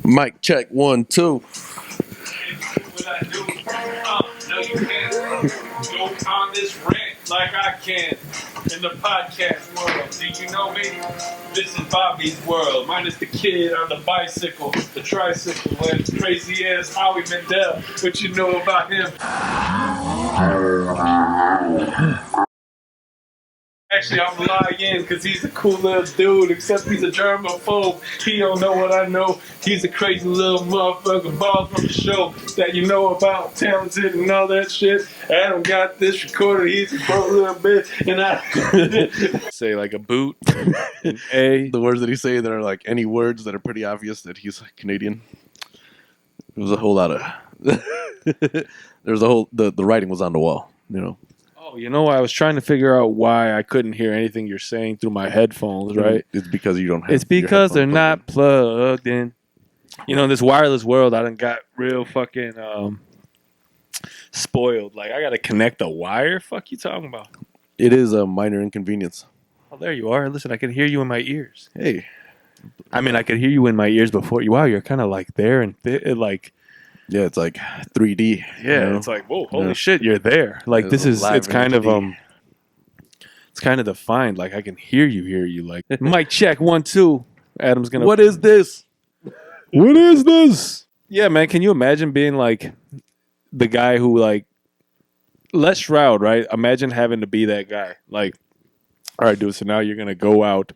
Mic check 1 2. No, you can't go on this rant like I can in the podcast world. Do you know me? This is Bobby's world. Minus the kid on the bicycle, the tricycle, and crazy ass Howie Mandel. What you know about him? Actually, I'm lying because he's a cool little dude, except he's a germaphobe. He don't know what I know. He's a crazy little motherfucker ball from the show that you know about, talented and all that shit. Adam got this recorded. He's a broke little bit, and I Say like a boot. The words that he say that are like any words that are pretty obvious that he's Canadian. There was a whole lot of there's a whole the writing was on the wall, you know. Oh, you know, I was trying to figure out why I couldn't hear anything you're saying through my headphones, right? It's because you don't have. It's because they're not plugged in. You know, in this wireless world, I done got real fucking spoiled. Like, I got to connect a wire? Fuck you talking about? It is a minor inconvenience. Oh, there you are. Listen, I can hear you in my ears. Hey. I mean, I could hear you in my ears before you. Wow, you're kind of like there and like. Yeah, it's like 3D. Yeah, you know? it's like, whoa, holy shit, you're there. Like, this is, it's kind of, it's kind of defined. Like, I can hear you. Like, mic check 1 2. Adam's gonna. What is this? What is this? Yeah, man, can you imagine being like the guy who, like, Les Stroud, right? Imagine having to be that guy. Like, all right, dude, so now you're going to go out.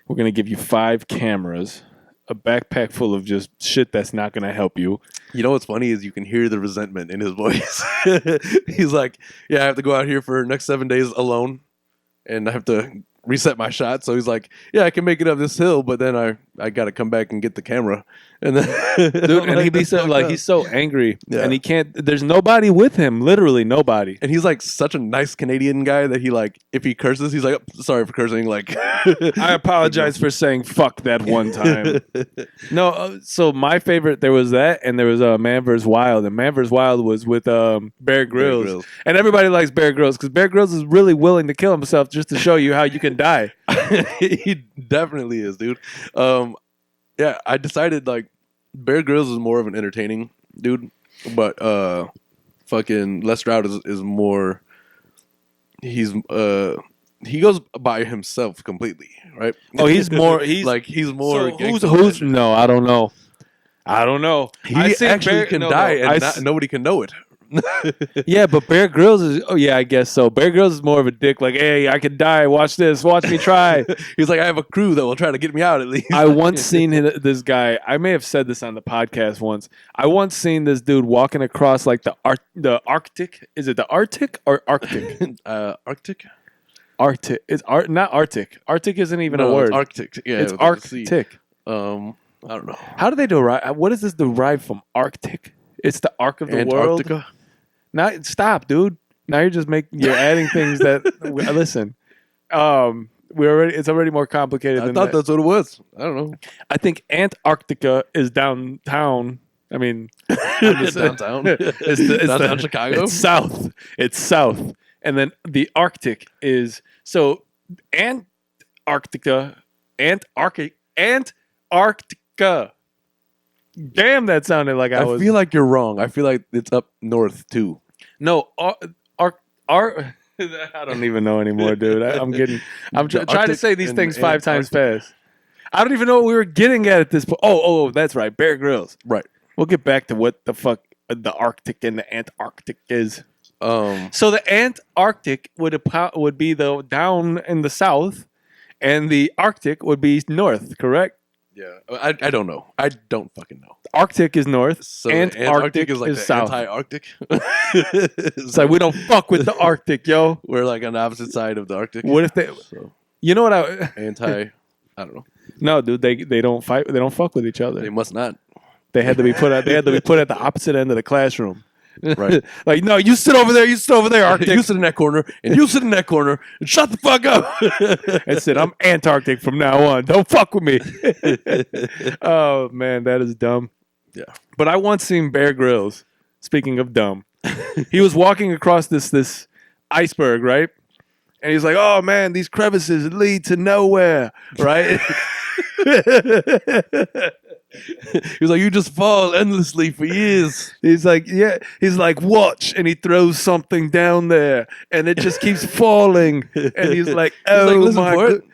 We're going to give you 5 cameras, a backpack full of just shit that's not going to help you. You know what's funny is you can hear the resentment in his voice. He's like, yeah, I have to go out here for the next 7 days alone, and I have to reset my shot. So he's like, yeah, I can make it up this hill, but then I got to come back and get the camera. And then, dude, and he'd be so like, he's so angry, and he can't. There's nobody with him, literally nobody. And he's like such a nice Canadian guy that he like, if he curses, he's like, oh, sorry for cursing. Like, I apologize for saying fuck that one time. No, so my favorite, there was that, and there was Man vs. Wild, and Man vs. Wild was with Bear Grylls, and everybody likes Bear Grylls because Bear Grylls is really willing to kill himself just to show you how you can die. He definitely is, dude. Yeah, I decided like Bear Grylls is more of an entertaining dude, but fucking Les Stroud is more. He's he goes by himself completely, right? Oh, he's more. He's more. So who's? No, I don't know. He actually can die, and nobody can know it. Yeah, but Bear Grylls is. Oh yeah, I guess so. Bear Grylls is more of a dick. Like, hey, I can die. Watch this. Watch me try. He's like, I have a crew that will try to get me out at least. I once seen this guy. I may have said this on the podcast once. I once seen this dude walking across like the Arctic. Is it the Arctic or Arctic? Arctic. Arctic. It's not Arctic. Arctic isn't even a word. It's Arctic. Yeah, it's Arctic. I don't know. How do they derive? What is this derived from? Arctic. It's the arc of the Antarctica? world. Now stop, dude. Now you're adding things that listen. It's already more complicated than that. That's what it was. I don't know. I think Antarctica is downtown. I mean, downtown. It's downtown Chicago. It's south. And then the Arctic is Antarctica. Damn, that sounded like I was. I feel like you're wrong. I feel like it's up north too. No, I don't even know anymore, dude. I'm trying to say these things 5 times fast. I don't even know what we were getting at this point. Oh, that's right, Bear Grylls. Right. We'll get back to what the fuck the Arctic and the Antarctic is. So the Antarctic would be down in the south, and the Arctic would be north. Correct? Yeah, I don't know. I don't fucking know. Arctic is north. So Antarctic is like the south. Anti-Arctic. It's like we don't fuck with the Arctic, yo. We're like on the opposite side of the Arctic. What if they? So, you know what I don't know. No, dude, they don't fight. They don't fuck with each other. They must not. They had to be put at. They had to be put at the opposite end of the classroom. Right. Like, no, you sit over there. You sit over there, Arctic. You sit in that corner, and you sit in that corner, and shut the fuck up. I said, I'm Antarctic from now on. Don't fuck with me. Oh, man, that is dumb. Yeah. But I once seen Bear Grylls, speaking of dumb. He was walking across this iceberg, right? And he's like, oh man, these crevices lead to nowhere, right? He's like, you just fall endlessly for years. He's like, yeah. He's like, watch, and he throws something down there, and it just keeps falling. And he's like, oh He's like, listen my for god, it.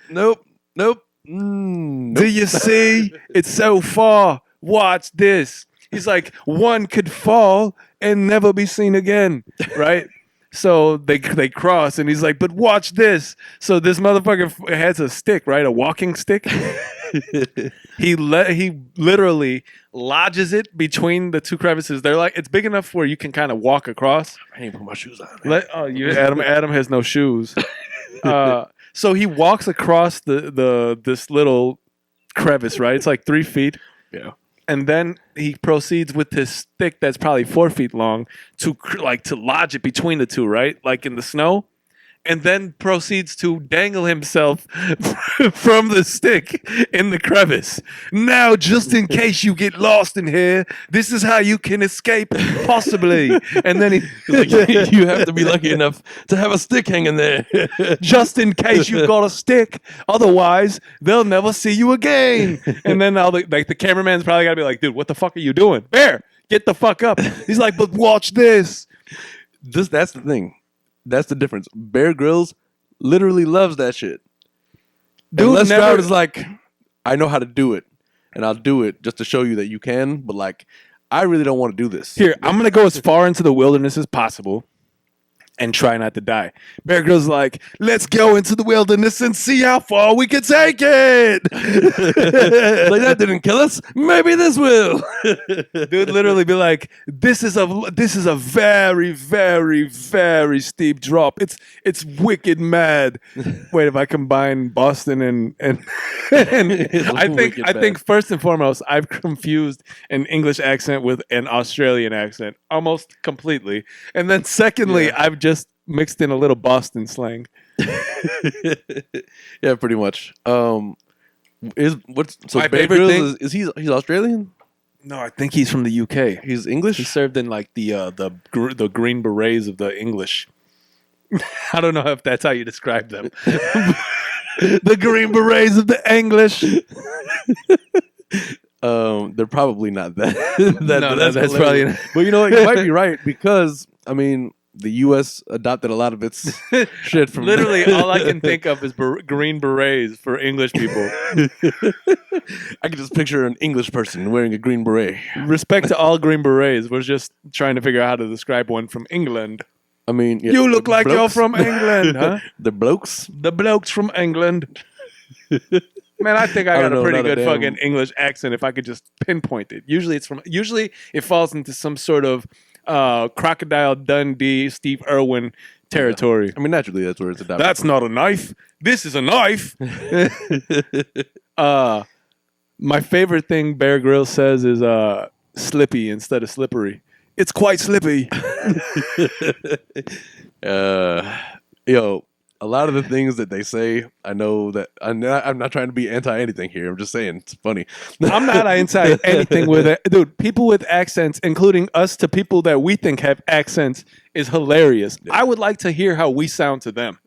Nope. do you see? It's so far. Watch this. He's like, one could fall and never be seen again, right? So they cross, and he's like, but watch this. So this motherfucker has a stick, right? A walking stick. He literally lodges it between the two crevices. They're like, it's big enough where you can kind of walk across. I ain't put my shoes on. Adam has no shoes. So he walks across this little crevice, right? It's like 3 feet. Yeah. And then he proceeds with his stick that's probably 4 feet long to lodge it between the two, right? Like in the snow. And then proceeds to dangle himself from the stick in the crevice. Now, just in case you get lost in here, this is how you can escape, possibly. And then he's like, you have to be lucky enough to have a stick hanging there. Just in case you've got a stick. Otherwise, they'll never see you again. And then all the cameraman's probably got to be like, dude, what the fuck are you doing? Bear, get the fuck up. He's like, but watch this. That's the thing. That's the difference. Bear Grylls literally loves that shit. Dude, Les Stroud is like, I know how to do it, and I'll do it just to show you that you can, but like, I really don't want to do this. Here, I'm going to go as far into the wilderness as possible and try not to die. Bear Grylls is like, let's go into the wilderness and see how far we can take it. Like, that didn't kill us. Maybe this will. Dude literally be like, this is a very, very, very steep drop. It's wicked mad. Wait, if I combine Boston and I think first and foremost, I've confused an English accent with an Australian accent almost completely. And then secondly, I've just mixed in a little Boston slang. Yeah, pretty much. Bear favorite Grylls thing is he's Australian? No, I think he's from the UK. He's English? He served in like the Green Berets of the English. I don't know if that's how you describe them. The Green Berets of the English. They're probably not that. That's probably not. But you know what? You might be right, because I mean, the U.S. adopted a lot of its shit from. Literally, all I can think of is Green Berets for English people. I can just picture an English person wearing a green beret. Respect to all Green Berets. We're just trying to figure out how to describe one from England. I mean, yeah, you look like blokes. you're from England, huh? The blokes? The blokes from England. Man, I think I got a pretty good fucking English accent if I could just pinpoint it. Usually it falls into some sort of Crocodile Dundee, Steve Irwin territory. Yeah. I mean, naturally, that's where it's adopted. That's not a knife. This is a knife. My favorite thing Bear Grylls says is slippy instead of slippery. It's quite slippy. Yo, a lot of the things that they say, I know that I'm not trying to be anti anything here. I'm just saying it's funny. I'm not anti anything with it. Dude, people with accents, including us to people that we think have accents, is hilarious. Yeah. I would like to hear how we sound to them.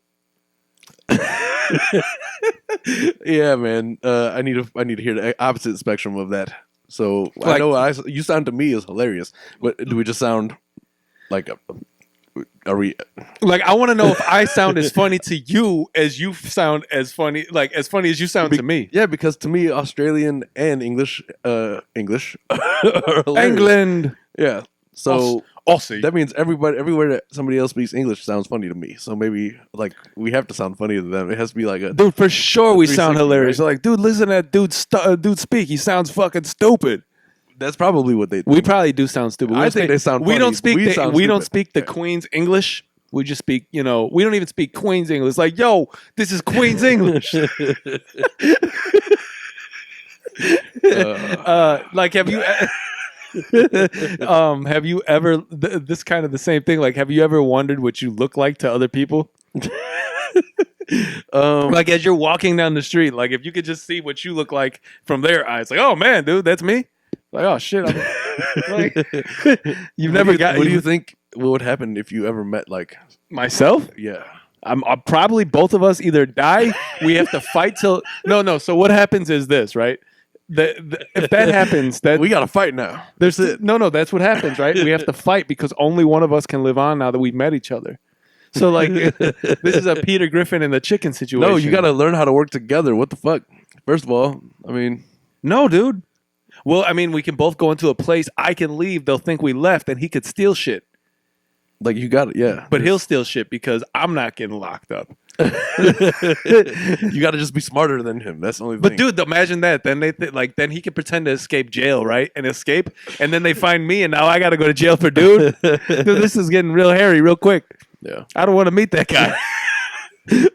Yeah, man. I need to hear the opposite spectrum of that. So like, I know you sound to me is hilarious, but do we just sound like are we like? I want to know if I sound as funny to you as you sound as funny, like as funny as you sound to me. Yeah, because to me, Australian and English are hilarious. England. Yeah. So Aussie. That means everywhere that somebody else speaks English sounds funny to me. So maybe like we have to sound funny to them. It has to be like a dude. For sure, we sound hilarious. Right? Like, dude, listen to that dude speak. He sounds fucking stupid. That's probably what they think. We probably do sound stupid. I think they sound funny. We don't speak the Queen's English. We just speak, we don't even speak Queen's English. Like, yo, this is Queen's English. Like, have you ever this kind of the same thing? Like, have you ever wondered what you look like to other people? Like as you're walking down the street, like if you could just see what you look like from their eyes, like, oh man, dude, that's me. Like, oh shit, like, you've never got. What do you think? What would happen if you ever met like myself? Yeah, I'll probably both of us either die. We have to fight till no. So what happens is this, right? If that happens, that we got to fight now. there's no. That's what happens, right? We have to fight because only one of us can live on now that we've met each other. So like, this is a Peter Griffin and the chicken situation. No, you got to learn how to work together. What the fuck? First of all, I mean, no, dude. Well, I mean, we can both go into a place. I can leave. They'll think we left, and he could steal shit. like you got it, yeah. But he'll steal shit because I'm not getting locked up. You got to just be smarter than him. That's the only thing. But dude, imagine that. Then then he can pretend to escape jail, right? And escape, and then they find me, and now I got to go to jail for dude. Dude, this is getting real hairy, real quick. Yeah, I don't want to meet that guy.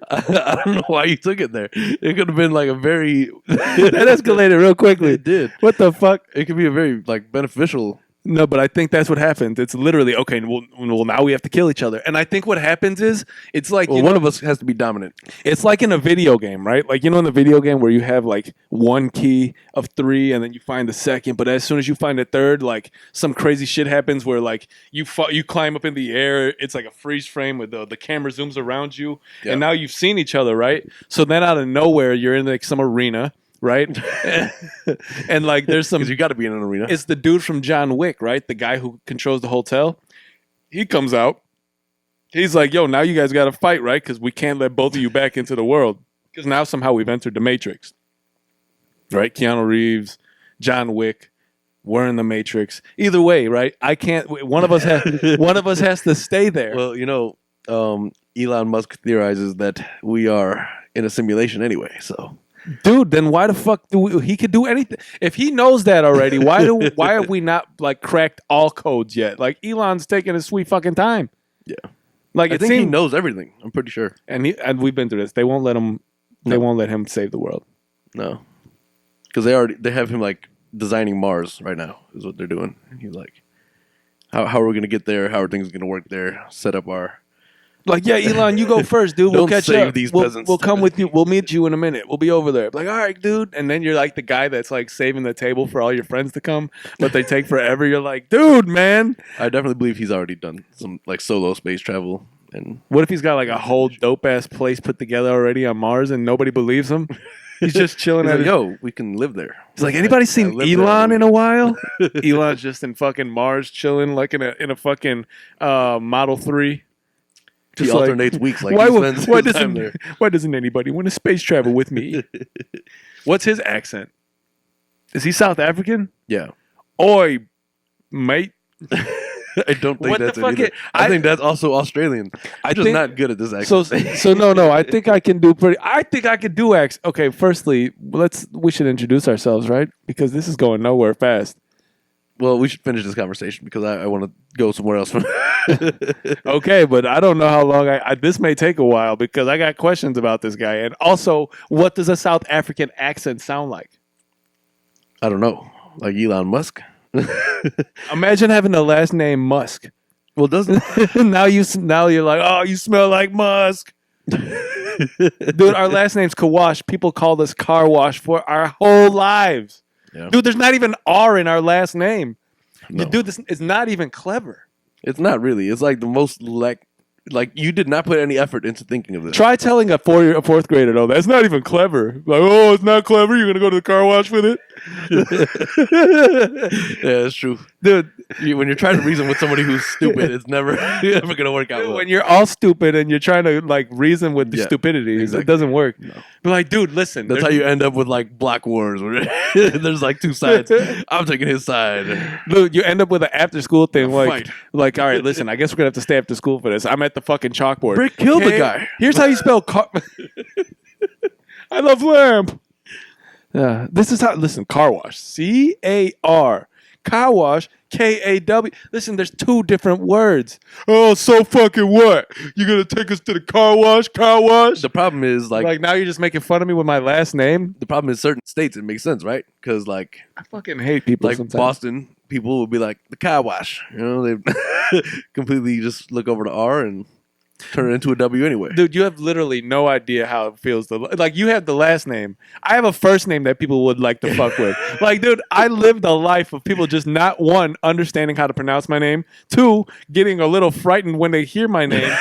I don't know why you took it there. It could have been like a very That escalated real quickly. It did. What the fuck? It could be a very like beneficial. No, but I think that's what happens. It's literally, okay, well, now we have to kill each other. And I think what happens is, it's like, Well, one of us has to be dominant. it's like in a video game, right? Like, in the video game where you have like one key of 3 and then you find the second, but as soon as you find the third, like some crazy shit happens where like you climb up in the air. It's like a freeze frame with the camera zooms around you. Yeah. And now you've seen each other, right? So then out of nowhere, you're in like some arena. Right, and like there's some. Because you got to be in an arena. It's the dude from John Wick, right? The guy who controls the hotel. He comes out. He's like, "Yo, now you guys got to fight, right? Because we can't let both of you back into the world. Because now somehow we've entered the Matrix, right? Keanu Reeves, John Wick, we're in the Matrix. Either way, right? I can't. One of us has to stay there. Well, Elon Musk theorizes that we are in a simulation anyway. So. Dude, then why the fuck he could do anything? If he knows that already, why have we not like cracked all codes yet? Like Elon's taking his sweet fucking time. Yeah. Like I think he knows everything. I'm pretty sure. And we've been through this. They won't let him they won't let him save the world. No. Cuz they have him like designing Mars right now is what they're doing. And he's like how are we going to get there? How are things going to work there? Set up our Like, yeah, Elon, you go first, dude. We'll Don't catch save up. these peasants. We'll come with you. We'll meet you in a minute. We'll be over there. Like, all right, dude. And then you're like the guy that's like saving the table for all your friends to come, but they take forever. You're like, dude, man. I definitely believe he's already done some like solo space travel. And what if he's got like a whole dope ass place put together already on Mars and nobody believes him? He's just chilling at yo, we can live there. He's like, anybody seen Elon in a while? Elon's just in fucking Mars chilling like in a fucking Model 3. He alternates weeks. Like why doesn't anybody want to space travel with me? What's his accent? Is he South African? Yeah. Oi, mate. I don't think that's it either. I think that's also Australian. I'm just not good at this accent. So no. I think I can do accent. Okay, firstly, we should introduce ourselves, right? Because this is going nowhere fast. Well, we should finish this conversation because I want to go somewhere else. Okay, but I don't know how long this may take a while because I got questions about this guy. And also, what does a South African accent sound like? I don't know. Like Elon Musk? Imagine having the last name Musk. Well, doesn't now you're like, oh, you smell like Musk. Dude, our last name's Kawash. People called us Car Wash for our whole lives. Yeah. Dude, there's not even R in our last name. No. Dude, this is not even clever. It's not really. It's like the most like you did not put any effort into thinking of this. Try telling a fourth grader, though, that's not even clever. Like, oh, it's not clever. You're gonna go to the car wash with it. Yeah, that's true, dude. When you're trying to reason with somebody who's stupid, it's never gonna work out. Well. When you're all stupid and you're trying to like reason with the stupidity, exactly. It doesn't work. No. But like, dude, listen. That's how you end up with like block wars. Where there's like two sides. I'm taking his side. Dude, you end up with an after school thing. Like, all right, listen. I guess we're gonna have to stay after school for this. I'm at the fucking chalkboard. Brick killed the guy. Here's how you spell car. I love lamb. Yeah, this is how. Listen, car wash. C-A-R. Car wash. K-A-W. Listen, there's 2 different words. Oh, so fucking what? You gonna take us to the car wash? Car wash? The problem is like now you're just making fun of me with my last name. The problem is certain states it makes sense, right? Because like I fucking hate people. Like sometimes. Boston, people will be like the car wash. They completely just look over the R and turn it into a W anyway. Dude, you have literally no idea how it feels to like. You have the last name. I have a first name that people would like to fuck with. Like, dude, I lived a life of people just not one understanding how to pronounce my name, two getting a little frightened when they hear my name,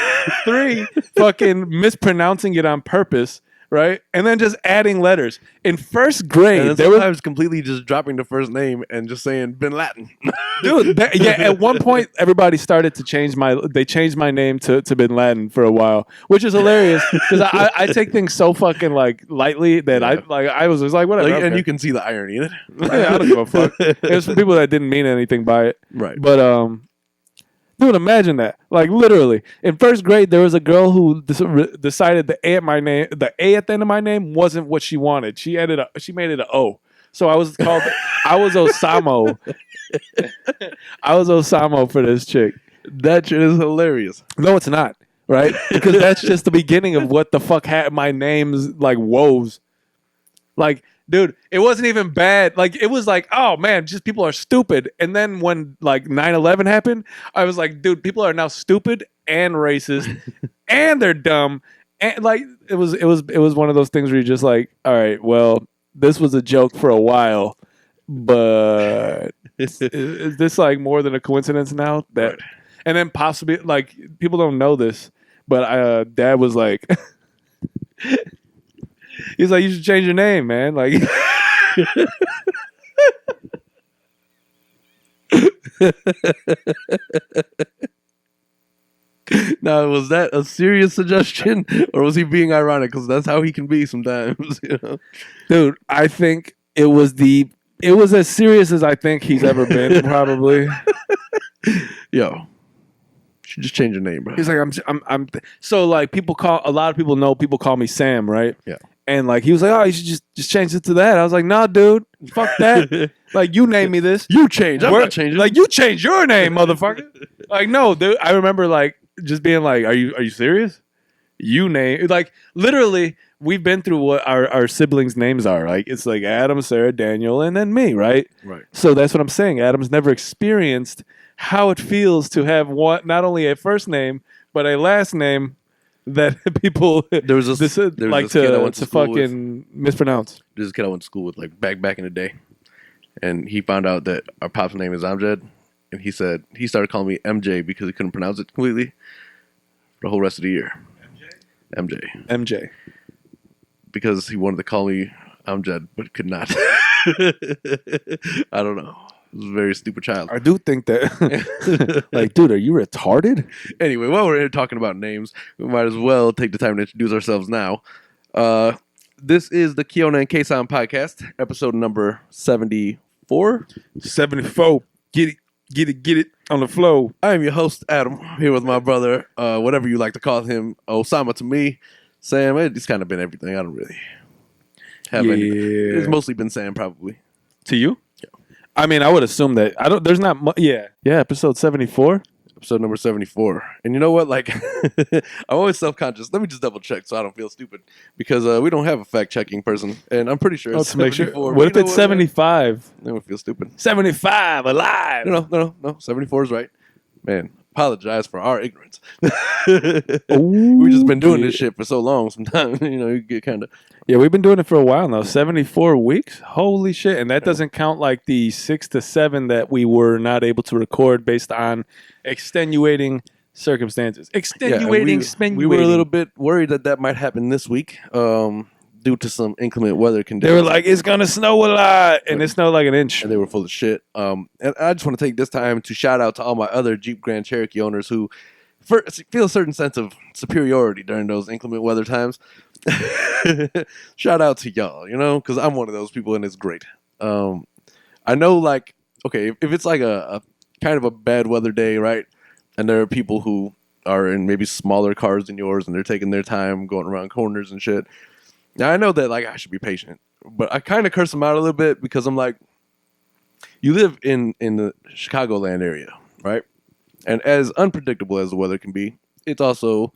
three fucking mispronouncing it on purpose. Right, and then just adding letters in first grade. And then sometimes completely just dropping the first name and just saying Bin Laden. Dude, at one point everybody started to change they changed my name to Bin Laden for a while, which is hilarious because I take things so fucking like lightly that I was just like whatever. Like, and you can see the irony in it. Yeah, I don't give a fuck. There's some people that didn't mean anything by it. Right. But dude, imagine that. Like literally, in first grade, there was a girl who decided the A at the end of my name wasn't what she wanted. She made it an O. So I was called. I was Osamo. I was Osamo for this chick. That shit is hilarious. No, it's not. Right? Because that's just the beginning of what the fuck my name's like woes. Like, dude, it wasn't even bad. Like, it was like, oh man, just people are stupid. And then when like 9/11 happened, I was like, dude, people are now stupid and racist and they're dumb. And like, it was one of those things where you're just like, all right, well, this was a joke for a while, but is this like more than a coincidence now? That, and then possibly like people don't know this, but Dad was like. He's like, you should change your name, man. Like, now, was that a serious suggestion, or was he being ironic? Because that's how he can be sometimes, you know. Dude, I think it was as serious as I think he's ever been, probably. Yo, you should just change your name, bro. He's like, I'm. So like, people call me Sam, right? Yeah. And like he was like, oh, you should just change it to that. I was like, nah, dude, fuck that. Like you name me this. You change. I'm not changing. Like you change your name, motherfucker. Like no, dude. I remember like just being like, are you serious? You name like literally. We've been through what our siblings' names are. Like it's like Adam, Sarah, Daniel, and then me, right? Right. So that's what I'm saying. Adam's never experienced how it feels to have not only a first name but a last name. That people there was this like to fucking mispronounce. There's a kid I went to school with like back in the day, and he found out that our pop's name is Amjad, and he started calling me MJ because he couldn't pronounce it completely for the whole rest of the year. MJ. Because he wanted to call me Amjad but could not. I don't know. It was a very stupid child. I do think that, like, dude, are you retarded? Anyway, while we're here talking about names, we might as well take the time to introduce ourselves now. This is the Kiona and Kasson podcast, episode number 74. 74. Get it on the flow. I am your host, Adam, here with my brother, whatever you like to call him, Osama to me. Sam, it's kind of been everything. I don't really have any. It's mostly been Sam, probably. To you? I mean, I would assume that there's not much. Yeah, episode 74. Episode number 74. And you know what? Like, I'm always self-conscious. Let me just double check so I don't feel stupid because we don't have a fact-checking person, and I'm pretty sure it's 74. Sure. What if it's 75? Then we feel stupid. 75 alive. No. 74 is right. Man, apologize for our ignorance. We've just been doing this shit for so long. Sometimes, you get kind of. Yeah, we've been doing it for a while now. 74 weeks? Holy shit. And that doesn't count like the 6 to 7 that we were not able to record based on extenuating circumstances. We were a little bit worried that might happen this week due to some inclement weather conditions. They were like, it's going to snow a lot. And it snowed like an inch. And they were full of shit. And I just want to take this time to shout out to all my other Jeep Grand Cherokee owners who feel a certain sense of superiority during those inclement weather times. Shout out to y'all, because I'm one of those people and it's great. I know, like, okay, if it's like a kind of a bad weather day, right? And there are people who are in maybe smaller cars than yours and they're taking their time going around corners and shit. Now, I know that, like, I should be patient, but I kind of curse them out a little bit because I'm like, you live in the Chicagoland area, right? And as unpredictable as the weather can be, it's also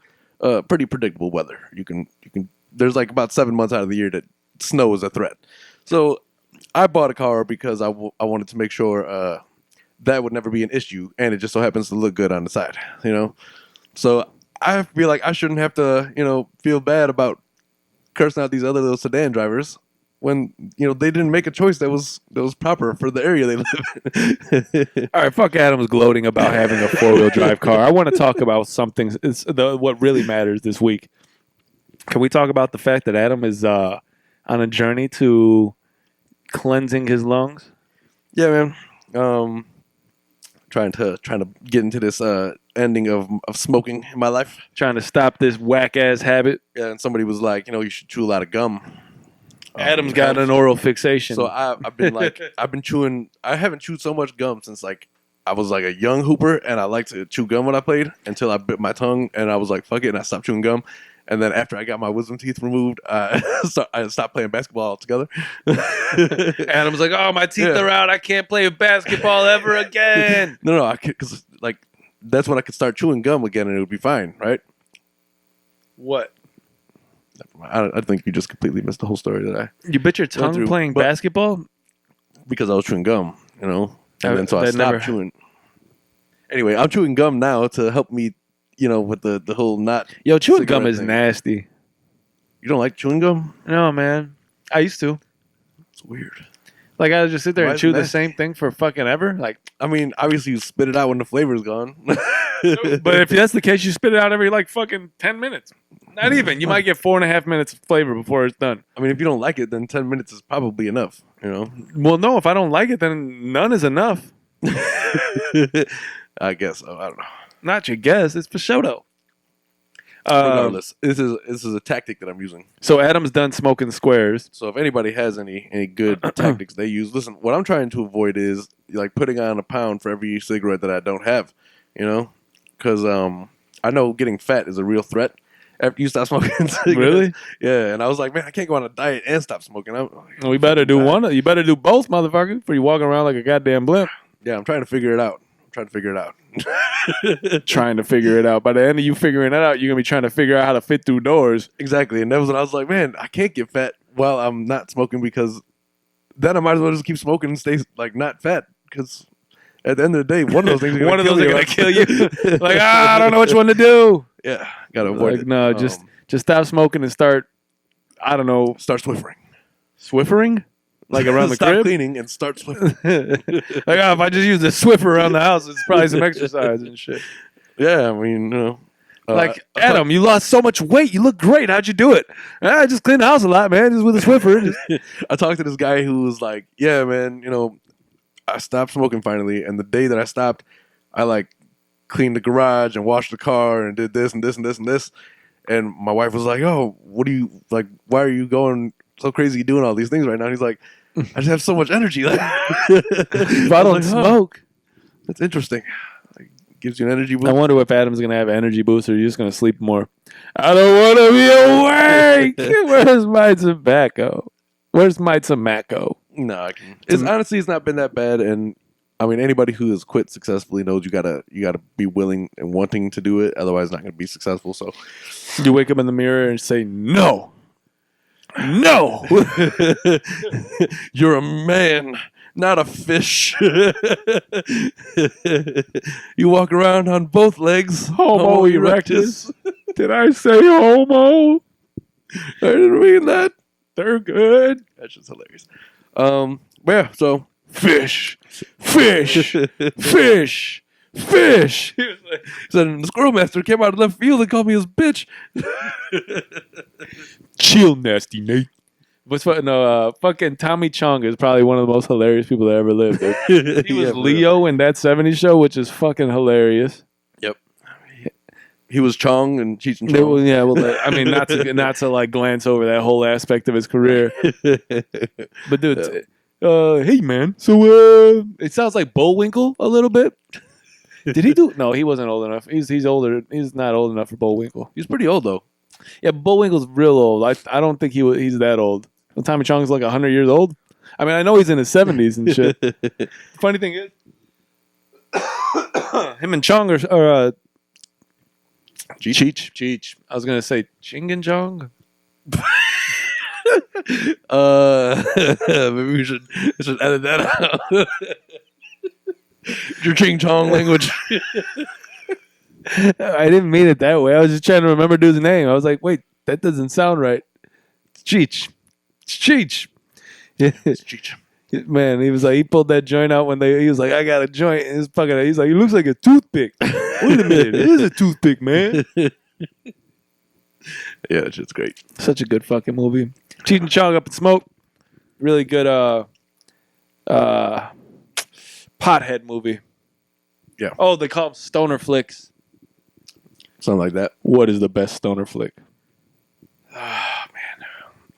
pretty predictable weather. You can. There's like about 7 months out of the year that snow is a threat. So I bought a car because I wanted to make sure that would never be an issue, and it just so happens to look good on the side, So I feel like I shouldn't have to, feel bad about cursing out these other little sedan drivers when they didn't make a choice that was proper for the area they live in. All right, fuck Adam's gloating about having a 4-wheel drive car. I want to talk about something. It's what really matters this week. Can we talk about the fact that Adam is on a journey to cleansing his lungs? Yeah, man. Trying to get into this ending of smoking in my life. Trying to stop this whack ass habit. Yeah, and somebody was like, you should chew a lot of gum. Adam's got an oral fixation. So I've been chewing. I haven't chewed so much gum since I was like a young hooper, and I liked to chew gum when I played until I bit my tongue, and I was like, fuck it, and I stopped chewing gum. And then after I got my wisdom teeth removed, I stopped playing basketball altogether. Adam's like, oh, my teeth are out. I can't play basketball ever again. No, I can't, because that's when I could start chewing gum again, and it would be fine, right? What? I think you just completely missed the whole story that I. You bit your tongue playing basketball? Because I was chewing gum, and then so I stopped chewing. Anyway, I'm chewing gum now to help me, with the whole not. Yo, chewing gum is nasty. You don't like chewing gum? No, man. I used to. It's weird. Like, I would just sit there and chew the same thing for fucking ever. Like, I mean, obviously you spit it out when the flavor's gone. But if that's the case, you spit it out every fucking 10 minutes. Not even. You might get 4.5 minutes of flavor before it's done. I mean, if you don't like it, then 10 minutes is probably enough, Well, no, if I don't like it, then none is enough. I guess so. I don't know. Not your guess. It's for show, though. Regardless, this is a tactic that I'm using. So Adam's done smoking sbecause So if anybody has any good tactics they use, listen, what I'm trying to avoid is putting on a pound for every cigarette that I don't have, because I know getting fat is a real threat after you stop smoking cigarettes. Really? Yeah, and I was like, man, I can't go on a diet and stop smoking. We better do one. You better do both, motherfucker, before you walking around like a goddamn blimp. Yeah, I'm trying to figure it out. Trying to figure it out. By the end of you figuring it out, you're gonna be trying to figure out how to fit through doors. Exactly, and that was when I was like, man, I can't get fat while I'm not smoking, because then I might as well just keep smoking and stay not fat, because at the end of the day, one of those things are gonna kill you. I don't know which one to do. Yeah, gotta avoid it. No, just stop smoking and start. I don't know. Start Swiffering. Swiffering? Like around the Stop crib? cleaning and start Swiffering. If I just use the Swiffer around the house, it's probably some exercise and shit. Yeah, I mean, Adam, you lost so much weight. You look great. How'd you do it? I just clean the house a lot, man, just with a Swiffer. I talked to this guy who was like, yeah, man, I stopped smoking finally, and the day that I stopped, I cleaned the garage and washed the car and did this and this and this and this. And my wife was like, oh, what do you, why are you going so crazy doing all these things right now? And he's like, I just have so much energy. If I don't smoke. That's interesting. Gives you an energy boost. I wonder if Adam's going to have an energy boost or you're just going to sleep more. I don't want to be awake. Where's my tobacco? Where's my tobacco? No, I can. Honestly, it's not been that bad. And I mean, anybody who has quit successfully knows you gotta be willing and wanting to do it. Otherwise, it's not going to be successful. So you wake up in the mirror and say, no. No. You're a man, not a fish. You walk around on both legs. Homo erectus. Did I say homo? I didn't mean that. They're good. That's just hilarious. Yeah, so fish. Fish. Fish. Fish. He said the Squirrel Master came out of left field and called me his bitch. Chill, nasty Nate. What's fucking Tommy Chong is probably one of the most hilarious people that ever lived. Dude. He was Leo in that 70s show, which is fucking hilarious. Yep. He was Chong and Cheech and Chong. Yeah, well, I mean, not to glance over that whole aspect of his career. But dude, hey man, so it sounds like Bullwinkle a little bit. Did he do? No, he wasn't old enough. He's older. He's not old enough for Bullwinkle. He's pretty old though. Yeah, Bullwinkle's real old. I don't think he's that old. Tommy Chong's 100 years old. I mean, I know he's in his 70s and shit. The funny thing is, him and Chong are Cheech. I was gonna say Ching and Chong. Maybe we should edit that out. Your Ching Chong language. I didn't mean it that way. I was just trying to remember dude's name. I was like, wait, that doesn't sound right. It's Cheech. It's Cheech. It's Cheech. Man, he was like, he pulled that joint out when he was like, I got a joint. And he's like, it looks like a toothpick. Wait a minute, it is a toothpick, man. Yeah, that shit's great. Such a good fucking movie. Cheech and Chong Up in Smoke. Really good pothead movie. Yeah. Oh, they call them stoner flicks. Something like that. What is the best stoner flick?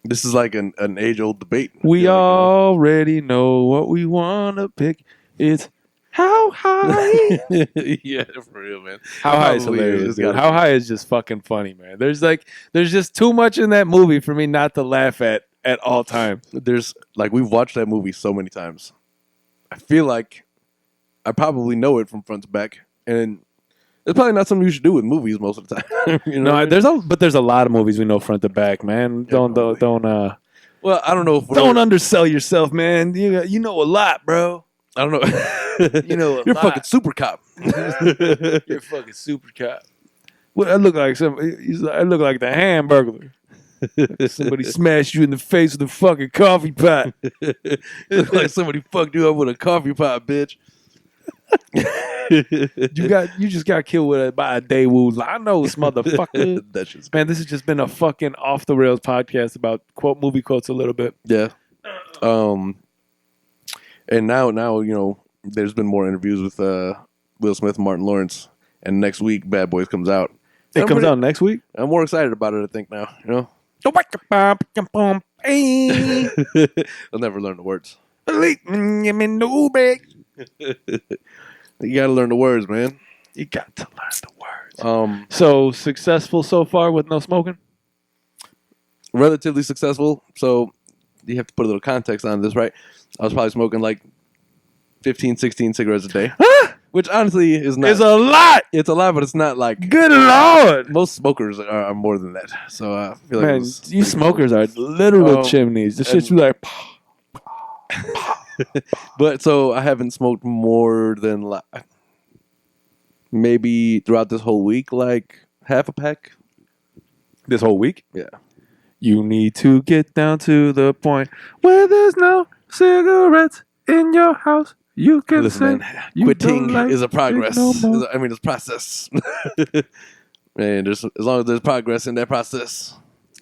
This is like an age-old debate. We already know what we want to pick. It's How High. Yeah, for real, man. How High is hilarious. Dude. How High is just fucking funny, man. There's just too much in that movie for me not to laugh at all times. There's like, we've watched that movie so many times. I feel like I probably know it from front to back, and it's probably not something you should do with movies most of the time. You know, there's a lot of movies we know front to back, man. Yeah, Don't. Well, I don't know if don't undersell yourself, man. You know a lot, bro. I don't know. You know, you're a fucking super cop. You're a fucking super cop. What I look like? I look like the Hamburglar. Somebody smashed you in the face with a fucking coffee pot. Look like somebody fucked you up with a coffee pot, bitch. You just got killed by a Daewoo. I know this motherfucker. That's just man. This has just been a fucking off the rails podcast about movie quotes a little bit. yeah. And now you know, there's been more interviews with Will Smith and Martin Lawrence, and next week Bad Boys comes out. It comes out next week. I'm more excited about it, I think, now. You know, I'll never learn the words. You gotta learn the words, man. You got to learn the words. So successful so far with no smoking? Relatively successful. So you have to put a little context on this, right? I was probably smoking like 15, 16 cigarettes a day. Which honestly is not. It's a lot. It's a lot, but it's not like. Good Lord. Most smokers are more than that. So I feel like. Man, you smokers are literal chimneys. The shit's like. But so I haven't smoked more than maybe throughout this whole week, like half a pack. This whole week? Yeah. You need to get down to the point where there's no cigarettes in your house. You can listen, say man, quitting is a progress. It's a process. Man, as long as there's progress in that process.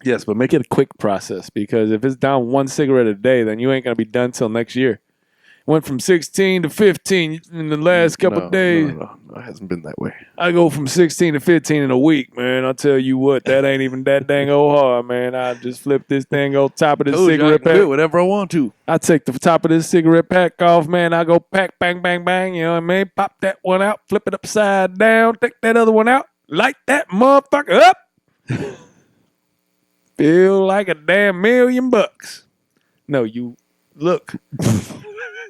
Yes, but make it a quick process, because if it's down one cigarette a day, then you ain't gonna be done till next year. Went from 16 to 15 in the last couple of days. No, it hasn't been that way. I go from 16 to 15 in a week, man. I'll tell you what, that ain't even that dang old hard, man. I just flip this thing on top of this cigarette pack. Do whatever I want to. I take the top of this cigarette pack off, man. I go pack, bang, bang, bang. You know what I mean? Pop that one out, flip it upside down, take that other one out, light that motherfucker up. Feel like a damn $1,000,000. No, you look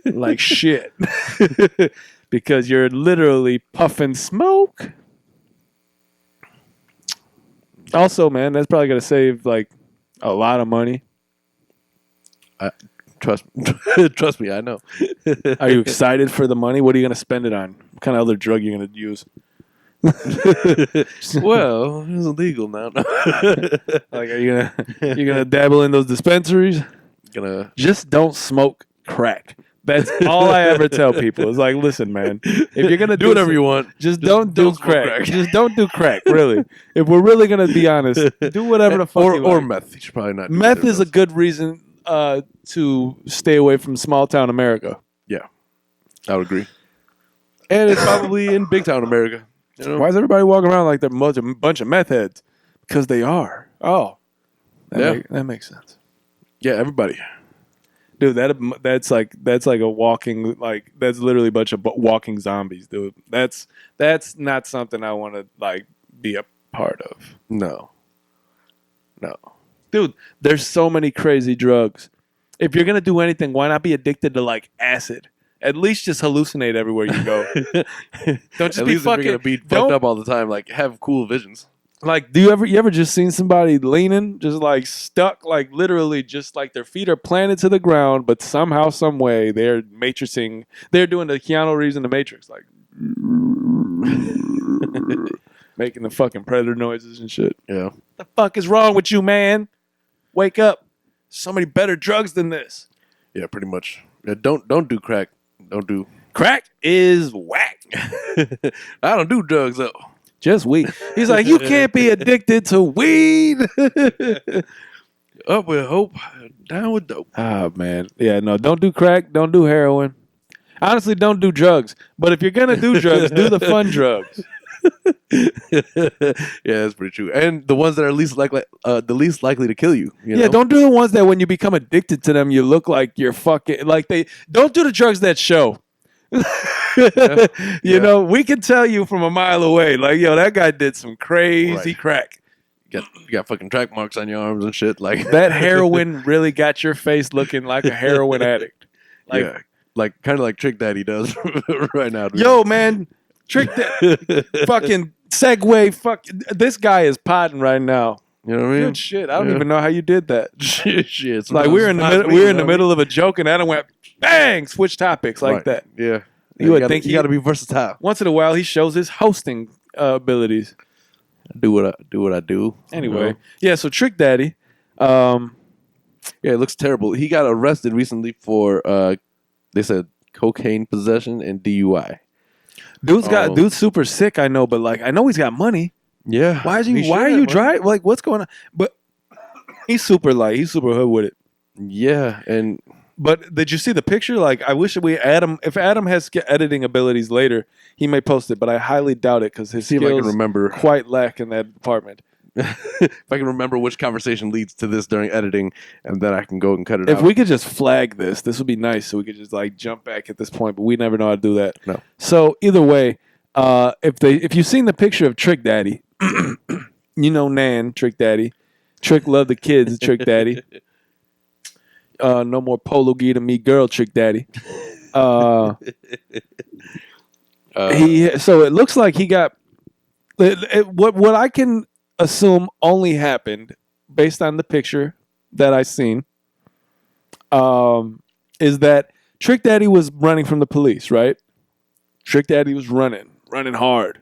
like shit. Because you're literally puffing smoke. Also, man, that's probably going to save like a lot of money. Trust me, I know. Are you excited for the money? What are you going to spend it on? What kind of other drug are you going to use? Well, it's illegal now. Like, are you gonna dabble in those dispensaries? Just don't smoke crack. That's all I ever tell people. It's like, listen, man, if you're gonna do whatever you want, just don't do crack. Just don't do crack. Really, if we're really gonna be honest, do whatever the fuck you or like. meth. You should probably not. Meth is a good reason to stay away from small town America. Yeah, I would agree. And it's probably in big town America. You know? Why is everybody walking around like they're a bunch of meth heads? Because they are. Oh, that makes sense. Yeah, everybody. Dude, that's like a walking, like, that's literally a bunch of walking zombies, dude. That's not something I want to like be a part of. No. Dude, there's so many crazy drugs. If you're gonna do anything, why not be addicted to like acid? At least just hallucinate everywhere you go. Don't just At be least fucking. If you're gonna be fucked up all the time, like have cool visions. Like, you ever just seen somebody leaning, just like stuck, like literally just like their feet are planted to the ground, but somehow, some way, they're matrixing. They're doing the Keanu Reeves in the Matrix, like. Making the fucking predator noises and shit. Yeah. The fuck is wrong with you, man? Wake up. So many better drugs than this. Yeah, pretty much. Yeah, don't do crack. Don't do Crack is whack. I don't do drugs though. Just weed. He's like, you can't be addicted to weed. Up with hope, down with dope. Oh, man. Yeah, no, don't do crack. Don't do heroin. Honestly, don't do drugs. But if you're going to do drugs, do the fun drugs. Yeah, that's pretty true. And the ones that are the least likely to kill you. You know? Don't do the ones that when you become addicted to them, you look like you're fucking don't do the drugs that show. You know, we can tell you from a mile away, like, yo, that guy did some crazy crack. You got fucking track marks on your arms and shit. Like that heroin really got your face looking like a heroin addict. Like, yeah, like kind of like Trick Daddy does right now. Yo, man, Trick fucking segue. Fuck, this guy is potting right now. You know what I mean? Good shit. I don't even know how you did that. Shit. Like we're in the middle of a joke and Adam went bang, switch topics like that. Yeah. You would think you got to be versatile. Once in a while, he shows his hosting abilities. Do what I do. Anyway, you know? Yeah. So Trick Daddy, yeah, it looks terrible. He got arrested recently for they said cocaine possession and DUI. Dude's super sick. I know, but like I know he's got money. Yeah. Why are you driving? Like what's going on? But he's super light. He's super hood with it. Yeah, But did you see the picture? Like, I wish if Adam has editing abilities later, he may post it, but I highly doubt it because his skills quite lack in that department. If I can remember which conversation leads to this during editing, and then I can go and cut it out. If we could just flag this would be nice so we could just like jump back at this point, but we never know how to do that. No. So either way, if you've seen the picture of Trick Daddy, you know Nan, Trick Daddy. Trick love the kids, Trick Daddy. No more polo gear to me, girl, Trick Daddy. So it looks like he got what I can assume only happened based on the picture that I seen. Is that Trick Daddy was running from the police, right? Trick Daddy was running hard.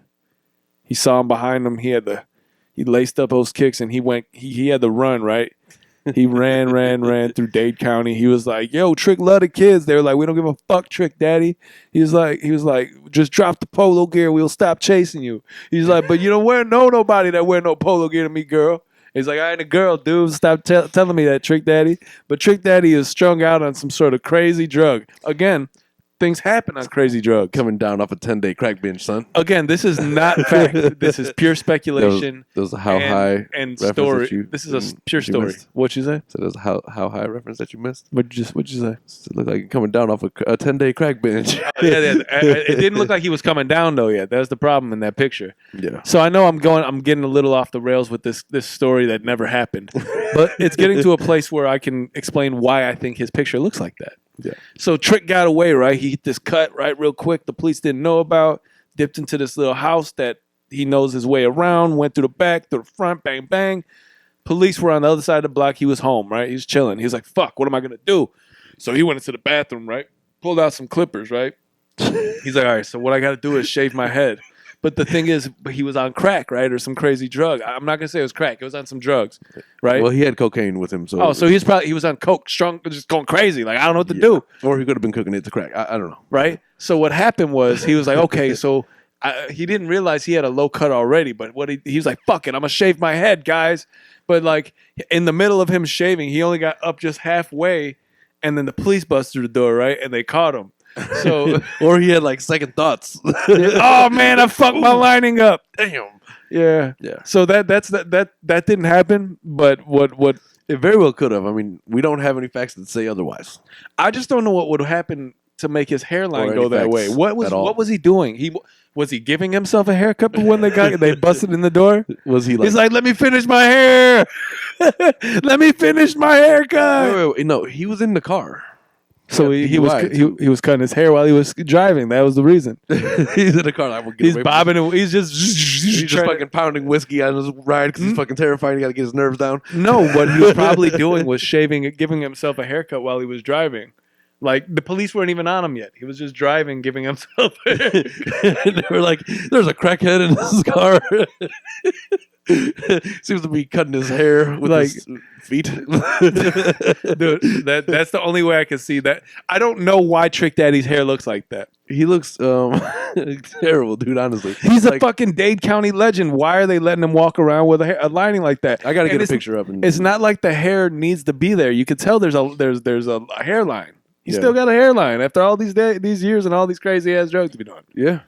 He saw him behind him. He laced up those kicks and he had to run, right? He ran through Dade County. He was like, yo, Trick love the kids. They were like, we don't give a fuck, Trick Daddy. He was like, just drop the polo gear. We'll stop chasing you. He's like, but you don't know nobody that wear no polo gear to me, girl. He's like, I ain't a girl, dude. Stop telling me that, Trick Daddy. But Trick Daddy is strung out on some sort of crazy drug. Again, things happen on crazy drugs. Coming down off a 10-day crack binge, son. Again, this is not fact. This is pure speculation. Those how high and story. This is a pure story. What'd you say? So there's a how high reference that you missed. What'd you say? So it looked like coming down off a 10-day crack binge. It didn't look like he was coming down though yet. That was the problem in that picture. Yeah. So I know I'm getting a little off the rails with this story that never happened, but it's getting to a place where I can explain why I think his picture looks like that. Yeah. So Trick got away, right? He hit this cut, right, real quick. The police didn't know about. Dipped into this little house that he knows his way around. Went through the back, through the front, bang, bang. Police were on the other side of the block. He was home, right? He was chilling. He was like, fuck, what am I going to do? So he went into the bathroom, right? Pulled out some clippers, right? He's like, all right, so what I got to do is shave my head. But the thing is, he was on crack, right? Or some crazy drug. I'm not going to say it was crack. It was on some drugs, right? Well, he had cocaine with him. So so he was on coke, strong, just going crazy. Like, I don't know what to do. Or he could have been cooking it to crack. I don't know. Right? So what happened was he was like, okay, so he didn't realize he had a low cut already. But he was like, fuck it, I'm going to shave my head, guys. But like in the middle of him shaving, he only got up just halfway. And then the police busted through the door, right? And they caught him. So, or he had like second thoughts. Oh man, I fucked my lining up. Damn. Yeah. So that didn't happen. But what it very well could have. I mean, we don't have any facts that say otherwise. I just don't know what would happen to make his hairline go that way. What was he doing? Was he giving himself a haircut when they busted in the door? Was he like? He's like, let me finish my hair. Let me finish my haircut. Wait, no, he was in the car. So he was cutting his hair while he was driving. That was the reason. He's in the car. He's bobbing and he's just fucking pounding whiskey on his ride because he's fucking terrified. He got to get his nerves down. No, what he was probably doing was giving himself a haircut while he was driving. Like the police weren't even on him yet. He was just driving, giving himself. They were like, "There's a crackhead in this car." Seems to be cutting his hair with Like- his feet. Dude, that's the only way I can see that. I don't know why Trick Daddy's hair looks like that. He looks terrible, dude. Honestly, He's a like, fucking Dade County legend. Why are they letting him walk around with a lining like that? I gotta And get a it's- picture up. And It's not like the hair needs to be there. You could tell there's a hairline. He's Yeah. still got a hairline after all these years and all these crazy ass drugs to be doing. yeah.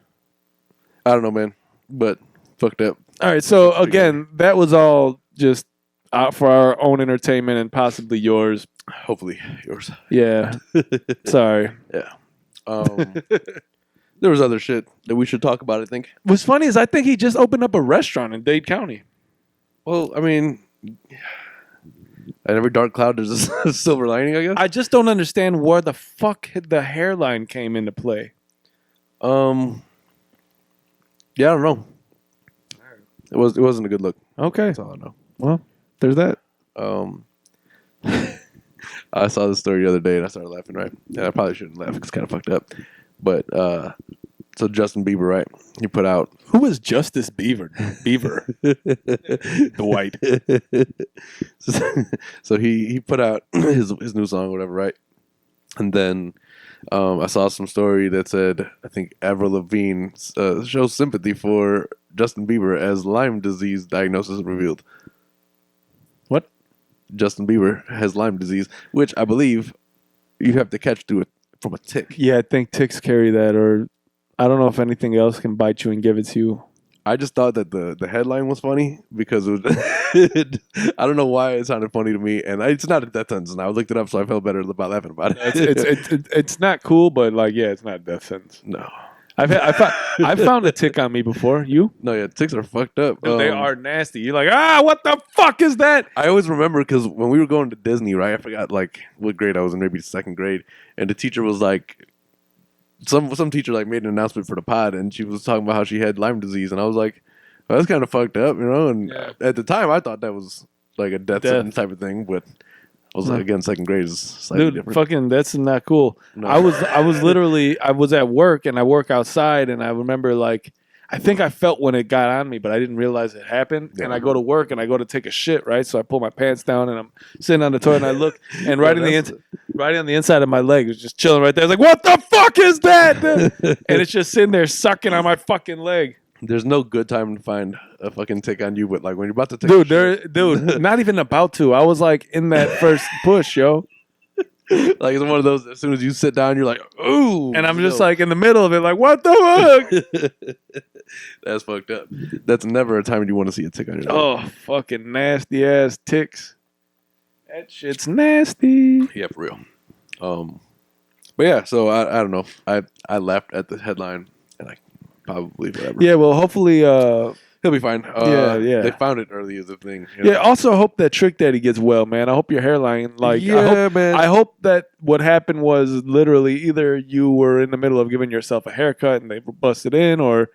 I don't know, man, but fucked up. All right, so again, that was all just out for our own entertainment and possibly yours. Hopefully yours. Yeah. Sorry. Yeah. There was other shit that we should talk about, I think. What's funny is I think he just opened up a restaurant in Dade County. Well, I mean, at every dark cloud there's a silver lining, I guess. I just don't understand where the fuck the hairline came into play. Yeah, I don't know. It wasn't a good look. Okay. That's all I know. Well, there's that. I saw this story the other day and I started laughing, right? And I probably shouldn't laugh because it's kind of fucked up. But so Justin Bieber, right? He put out Who is Justice Beaver? Dwight. so he put out his new song, whatever, right? And then I saw some story that said I think Avril Lavigne shows sympathy for Justin Bieber as Lyme disease diagnosis revealed. What? Justin Bieber has Lyme disease, which I believe you have to catch through it from a tick. Yeah, I think ticks carry that, or I don't know if anything else can bite you and give it to you. I just thought that the headline was funny because it was I don't know why it sounded funny to me, and it's not a death sentence. And I looked it up, so I felt better about laughing about it. It's not cool, but like, yeah, it's not a death sentence. No, I've found a tick on me before. You? no, yeah, ticks are fucked up. Dude, they are nasty. You're like, what the fuck is that? I always remember because when we were going to Disney, right? I forgot like what grade I was in, maybe second grade, and the teacher was like, some teacher like made an announcement for the pod, and she was talking about how she had Lyme disease, and I was like, well, that's kind of fucked up, you know. And Yeah. at the time, I thought that was like a death sentence type of thing, but I was like, again, second grade is slightly Dude, different. fucking, that's not cool. No. I was literally, I was at work and I work outside, and I remember like, I think I felt when it got on me, but I didn't realize it happened. Yeah. And I go to work and I go to take a shit, right? So I pull my pants down and I'm sitting on the toilet and I look, and right on the inside of my leg was just chilling right there. I was like, what the fuck is that? And it's just sitting there sucking on my fucking leg. There's no good time to find a fucking tick on you, but like when you're about to take a shit, Dude, not even about to. I was like in that first push, yo. like it's one of those. As soon as you sit down, you're like, ooh, And I'm just no. like in the middle of it, like, what the fuck? That's fucked up. That's never a time you want to see a tick on your leg. Oh, fucking nasty ass ticks. That shit's nasty. Yeah, for real. But yeah, so I don't know. I laughed at the headline, and I probably whatever. Yeah, well, hopefully, He'll be fine. Yeah. They found it early as a thing. you yeah. know? Also, hope that Trick Daddy gets well, man. I hope your hairline, like, Yeah, man. I hope that what happened was literally either you were in the middle of giving yourself a haircut and they busted in, or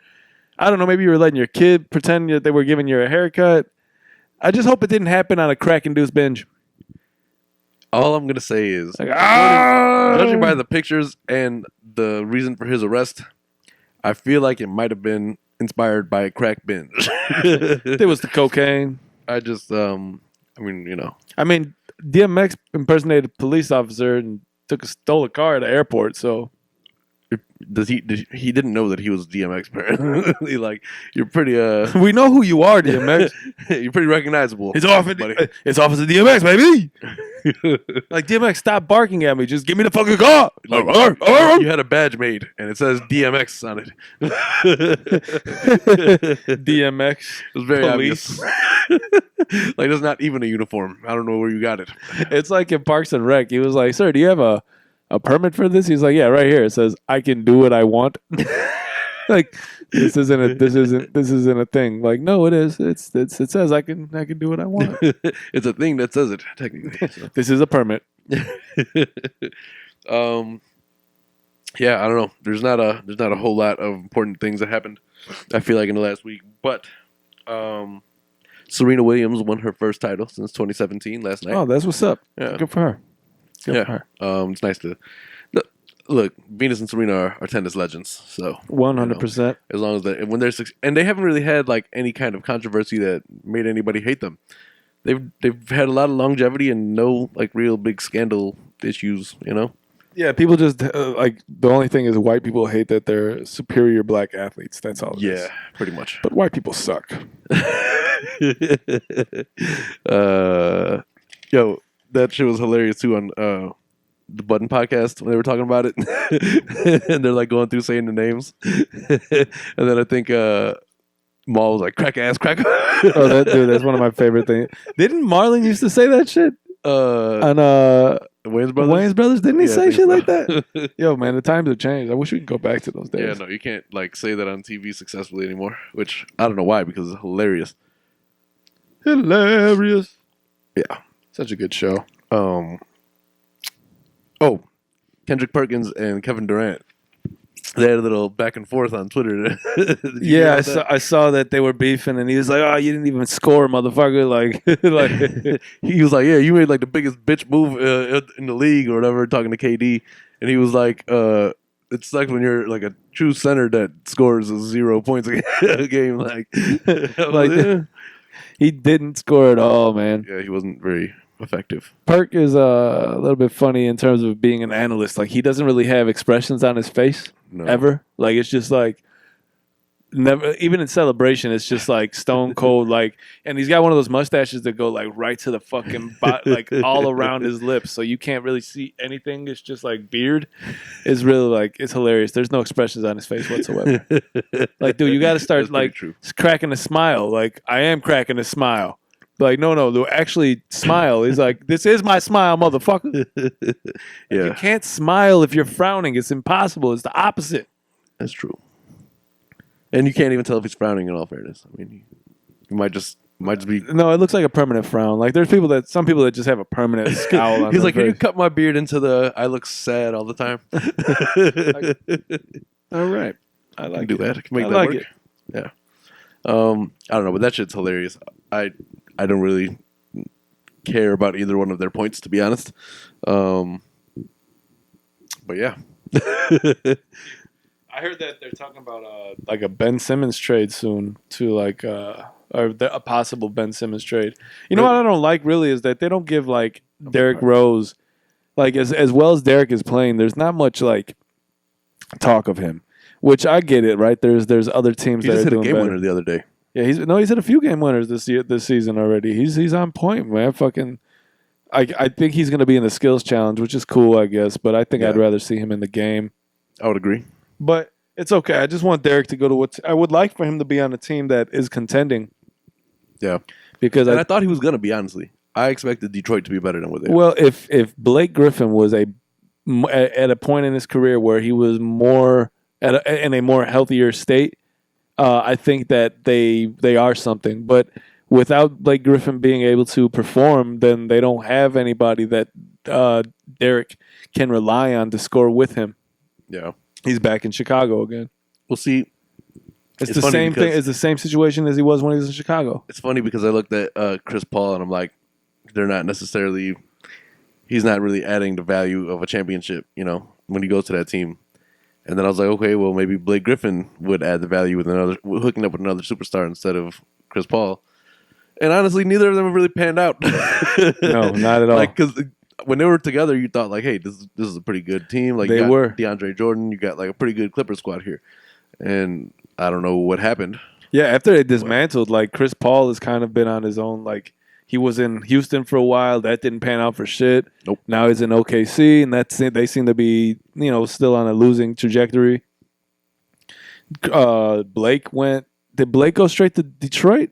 I don't know, maybe you were letting your kid pretend that they were giving you a haircut. I just hope it didn't happen on a crack-induced binge. All I'm gonna say is, Like, judging by the pictures and the reason for his arrest, I feel like it might have been inspired by a crack binge. There was the cocaine. I just, I mean, you know, I mean, DMX impersonated a police officer and stole a car at the airport. So he didn't know that he was DMX. Apparently, like you're pretty, we know who you are, DMX. you're pretty recognizable. It's Officer DMX, baby. Like, DMX, stop barking at me. Just give me the fucking car. Like, you had a badge made and it says DMX on it. DMX. It was very Police. obvious. Like, there's not even a uniform. I don't know where you got it. It's like in Parks and Rec. He was like, sir, do you have a permit for this? He's like, yeah, right here. It says, I can do what I want. Like, this isn't a thing. Like, no, it is. It says I can do what I want. It's a thing that says it, technically. So. This is a permit. Yeah, I don't know. There's not a whole lot of important things that happened, I feel like, in the last week. But Serena Williams won her first title since 2017 last night. Oh, that's what's up. Yeah. Good for her. Good Yeah. for her. It's nice to look, Venus and Serena are tennis legends. So 100%. as long as when they're and they haven't really had like any kind of controversy that made anybody hate them. They've had a lot of longevity and no like real big scandal issues. Yeah, people just like the only thing is white people hate that they're superior black athletes. That's all. It is. Yeah, pretty much. But white people suck. Yo, that shit was hilarious too on the Button podcast when they were talking about it, and they're like going through saying the names, and then I think Maul was like crack ass crack. Oh, that's one of my favorite things. Didn't Marlon used to say that shit on Wayans Brothers? Wayans Brothers, didn't he say shit so. like that? Yo, man, the times have changed. I wish we could go back to those days. Yeah, no, you can't like say that on TV successfully anymore. Which I don't know why, because it's hilarious. Hilarious. Yeah, such a good show. Kendrick Perkins and Kevin Durant. They had a little back and forth on Twitter. Yeah, I saw that they were beefing, and he was like, "Oh, you didn't even score, motherfucker!" Like, he was like, "Yeah, you made like the biggest bitch move in the league or whatever." Talking to KD, and he was like, "It sucks when you're like a true center that scores 0 points a game." Like, he didn't score at all, man. Yeah, he wasn't very effective. Perk is a little bit funny in terms of being an analyst. Like, he doesn't really have expressions on his face ever. Like, it's just like never. Even in celebration, it's just like stone cold. Like, and he's got one of those mustaches that go like right to the fucking like all around his lips, so you can't really see anything. It's just like beard. It's really like it's hilarious. There's no expressions on his face whatsoever. Like, dude, you got to start like cracking a smile. Like, I am cracking a smile. Like, no, actually smile. He's like, this is my smile, motherfucker. Yeah. You can't smile if you're frowning. It's impossible. It's the opposite. That's true. And you can't even tell if he's frowning in all fairness. I mean, he might just be. No, it looks like a permanent frown. Like, there's some people that just have a permanent scowl on He's their like, face. can you cut my beard into the I look sad all the time? All right. I like do it. that. I can make I that like work. it. Yeah. I don't know, but that shit's hilarious. I don't really care about either one of their points, to be honest. But yeah. I heard that they're talking about like a Ben Simmons trade soon to like or a possible Ben Simmons trade. You know what I don't like really is that they don't give like Derrick Rose like as well as Derrick is playing. There's not much like talk of him, which I get it. Right? There's other teams that are doing better. He just hit a game winner the other day. Yeah, he's hit a few game winners this season already. He's on point, man. I think he's going to be in the skills challenge, which is cool, I guess. But I think I'd rather see him in the game. I would agree. But it's okay. I just want Derrick to go to I would like for him to be on a team that is contending. Yeah, because I thought he was going to be. Honestly, I expected Detroit to be better than what they are. Well, if Blake Griffin was at a point in his career where he was more in a more healthier state. I think that they are something, but without Blake Griffin being able to perform, then they don't have anybody that Derrick can rely on to score with him. Yeah, he's back in Chicago again. We'll see. It's the same thing. It's the same situation as he was when he was in Chicago. It's funny because I looked at Chris Paul and I'm like, they're not necessarily. He's not really adding the value of a championship, when he goes to that team. And then I was like, okay, well, maybe Blake Griffin would add the value with hooking up with another superstar instead of Chris Paul. And honestly, neither of them have really panned out. No, not at all. Like, because when they were together, you thought like, hey, this is a pretty good team. Like, they were DeAndre Jordan. You got like a pretty good Clipper squad here. And I don't know what happened. Yeah, after they dismantled, like Chris Paul has kind of been on his own. Like he was in Houston for a while, that didn't pan out for shit. Nope. Now he's in OKC, and they seem to be still on a losing trajectory. Blake went. Did Blake go straight to Detroit?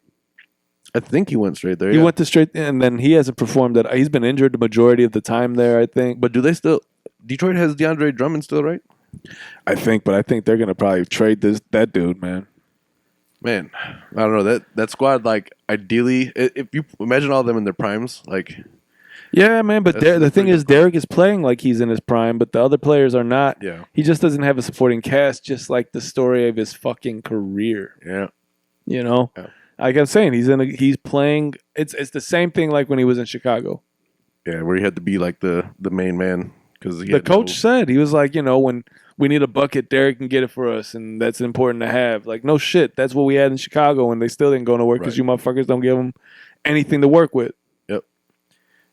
I think he went straight there. He went to straight, and then he hasn't performed. He's been injured the majority of the time there, I think. But do they still? Detroit has DeAndre Drummond still, right? I think they're gonna probably trade that dude, man. Man, I don't know that squad. Like, ideally, if you imagine all of them in their primes, like, yeah, man. But the thing is, Derrick is playing like he's in his prime, but the other players are not. Yeah, he just doesn't have a supporting cast, just like the story of his fucking career. Yeah, Yeah. Like I'm saying, he's playing. It's the same thing like when he was in Chicago. Yeah, where he had to be like the main man because The coach said, he was like, when we need a bucket, Derrick can get it for us, and that's important to have. Like, no shit. That's what we had in Chicago, and they still didn't go nowhere because you motherfuckers don't give them anything to work with. Yep.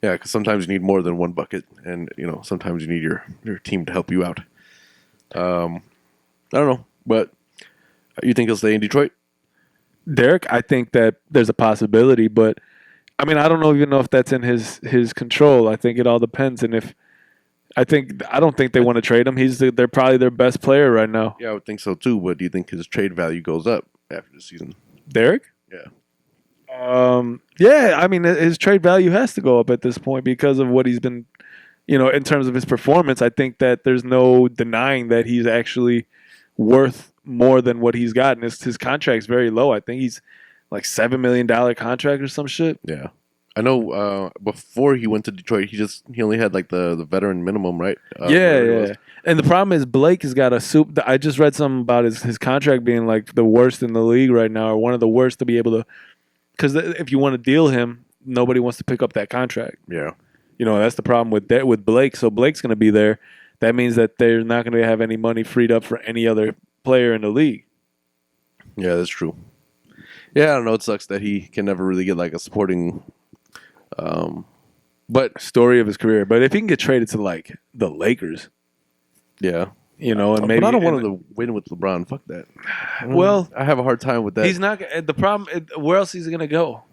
Yeah, because sometimes you need more than one bucket, and sometimes you need your team to help you out. I don't know, but you think he'll stay in Detroit? Derrick, I think that there's a possibility, but I mean, I don't even know if that's in his control. I think it all depends, and I don't think they want to trade him. They're probably their best player right now. Yeah, I would think so too. But do you think his trade value goes up after the season? Derrick? Yeah. Yeah. I mean, his trade value has to go up at this point because of what he's been, in terms of his performance. I think that there's no denying that he's actually worth more than what he's gotten. His contract's very low. I think he's like $7 million contract or some shit. Yeah. I know before he went to Detroit, he only had like the veteran minimum, right? Yeah. And the problem is Blake has got I just read something about his contract being like the worst in the league right now, or one of the worst to be able to. Because if you want to deal him, nobody wants to pick up that contract. Yeah. That's the problem with Blake. So Blake's going to be there. That means that they're not going to have any money freed up for any other player in the league. Yeah, that's true. Yeah, I don't know. It sucks that he can never really get like a supporting. But story of his career. But if he can get traded to like the Lakers, yeah, and maybe. But I don't want him to win with LeBron. Fuck that. Well, I have a hard time with that. He's not. The problem. Where else is he gonna go?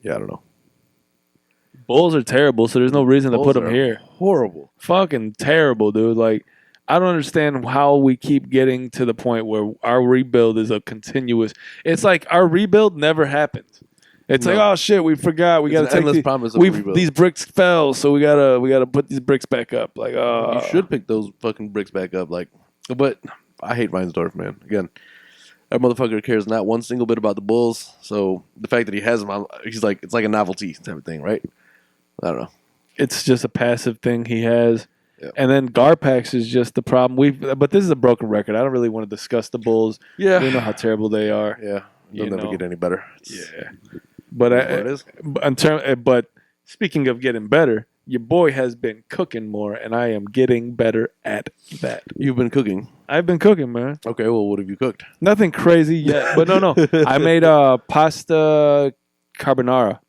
Yeah, I don't know. Bulls are terrible, so there's no reason to put him here. Horrible. Fucking terrible, dude. Like, I don't understand how we keep getting to the point where our rebuild is a continuous. It's like our rebuild never happens. It's like, oh shit, we forgot. We got to take promise these bricks fell, so we gotta put these bricks back up. Like, you should pick those fucking bricks back up. Like, but I hate Reinsdorf, man. Again, that motherfucker cares not one single bit about the Bulls. So the fact that he has them, he's like, it's like a novelty type of thing, right? I don't know. It's just a passive thing he has. Yeah. And then Garpax is just the problem. But this is a broken record. I don't really want to discuss the Bulls. Yeah, we know how terrible they are. Yeah, they'll never get any better. Yeah, but speaking of getting better, your boy has been cooking more, and I am getting better at that. You've been cooking. I've been cooking, man. Okay, well, what have you cooked? Nothing crazy yet, but no. I made pasta carbonara.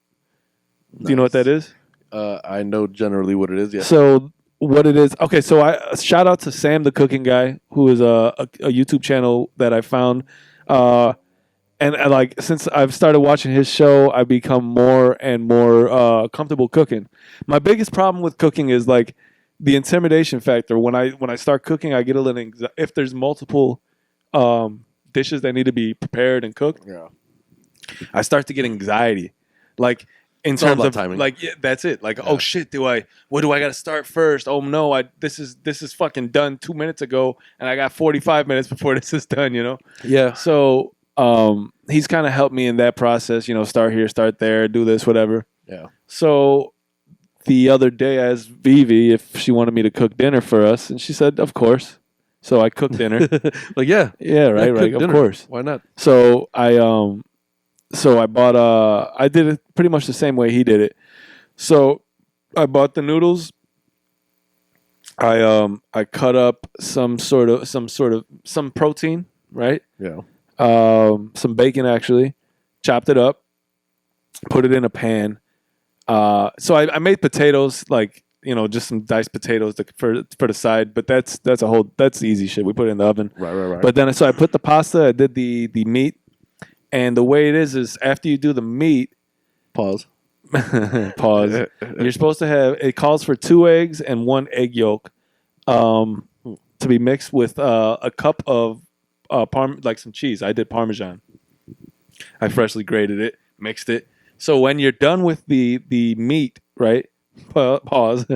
Do you know what that is? I know generally what it is. Yeah. So what it is? Okay, so I shout out to Sam, the cooking guy, who is a YouTube channel that I found. And like since I've started watching his show, I've become more and more comfortable cooking. My biggest problem with cooking is like the intimidation factor. When I start cooking, I get a little if there's multiple dishes that need to be prepared and cooked. Yeah, I start to get anxiety. Like in terms of timing. Like that's it. Like oh shit, what do I got to start first? Oh no, this is fucking done 2 minutes ago, and I got 45 minutes before this is done. Yeah. So. He's kind of helped me in that process, start here, start there, do this, whatever. Yeah. So the other day I asked Vivi if she wanted me to cook dinner for us, and she said, of course. So I cooked dinner. Like, yeah, right, of course. Why not? So I bought I did it pretty much the same way he did it. So I bought the noodles. I cut up some protein, right? Yeah. Some bacon actually, chopped it up, put it in a pan. So I made potatoes, like just some diced potatoes for the side. But that's easy shit. We put it in the oven. Right. But then I put the pasta. I did the meat, and the way it is after you do the meat. Pause. You're supposed to have. It calls for 2 eggs and 1 egg yolk, to be mixed with a cup of. Like some cheese. I did Parmesan. I freshly grated it, mixed it. So when you're done with the meat, right? Pause.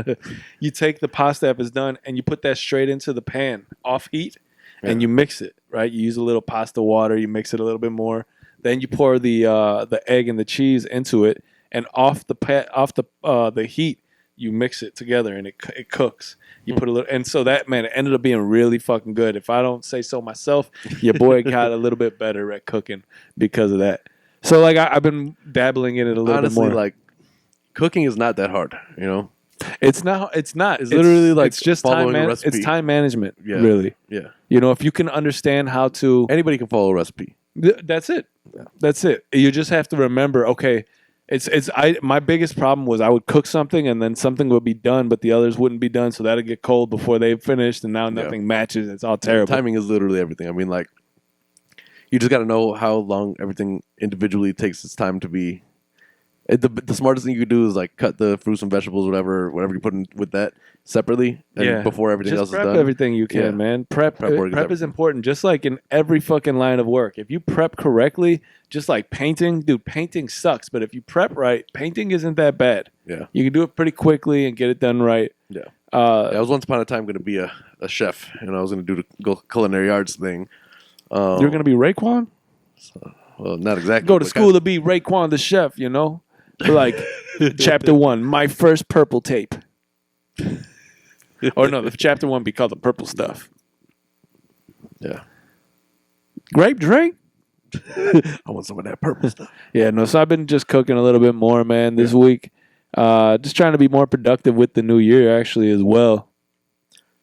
You take the pasta if it's done, and you put that straight into the pan, off heat, and you mix it, right? You use a little pasta water. You mix it a little bit more. Then you pour the egg and the cheese into it, and off the heat, you mix it together, and it cooks. You put a little, and so that, man, it ended up being really fucking good. If I don't say so myself, your boy got a little bit better at cooking because of that. So like I've been dabbling in it a little bit more. Like cooking is not that hard. You know, It's not. It's not. It's literally like it's just following a time. recipe. It's time management. Yeah. Really. Yeah, You know, if you can understand how to, anybody can follow a recipe. that's it. Yeah. That's it. You just have to remember. Okay, my biggest problem was I would cook something and then something would be done, but the others wouldn't be done, so that'd get cold before they finished, and now nothing matches. It's all terrible. Timing is literally everything. I mean, like, you just got to know how long everything individually takes its time to be. The smartest thing you could do is like cut the fruits and vegetables, whatever you put in with that separately, and before everything just else is prep done. everything you can, man. Prep work is important. Just like in every fucking line of work, if you prep correctly, just like painting, dude, painting sucks, but if you prep right, painting isn't that bad. Yeah, You can do it pretty quickly and get it done right. yeah. I was once upon a time going to be a chef, and I was going to do the culinary arts thing. You're gonna be Raekwon? Well, not exactly. Go to but school to be Raekwon the chef, you know? Like chapter 1, my first purple tape. Or no, the chapter 1 be called the purple stuff. Yeah, Grape drink? I want some of that purple stuff. Yeah, no, so I've been just cooking a little bit more, man, this week. Just trying to be more productive with the new year, actually, as well.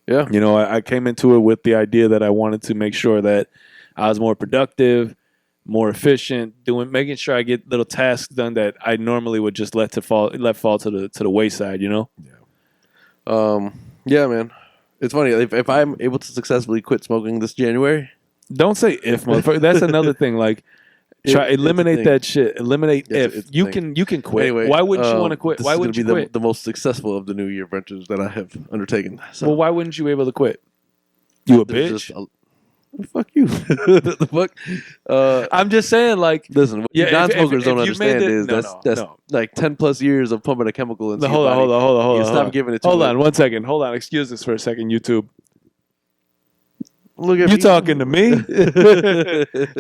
Yeah, You know, I came into it with the idea that I wanted to make sure that I was more productive, more efficient, making sure I get little tasks done that I normally would just let fall to the wayside, you know? Yeah, man. It's funny if I'm able to successfully quit smoking this January. Don't say if, motherfucker. That's another thing. Like, eliminate that shit. Eliminate if you can quit. Anyway, why wouldn't you want to quit? This Why is wouldn't you gonna be quit? the most successful of the New Year ventures that I have undertaken. So Well, why wouldn't you be able to quit? You a there's bitch? just fuck you. The fuck. I'm just saying, like, Listen, what Yeah, non-smokers if don't you made understand it- is no, that's no. like 10 plus years of pumping a chemical into hold your on, body. hold on. You stop giving it to Hold it. on, 1 second. Hold on. Excuse us for a second, YouTube. Look at You me. talking to me?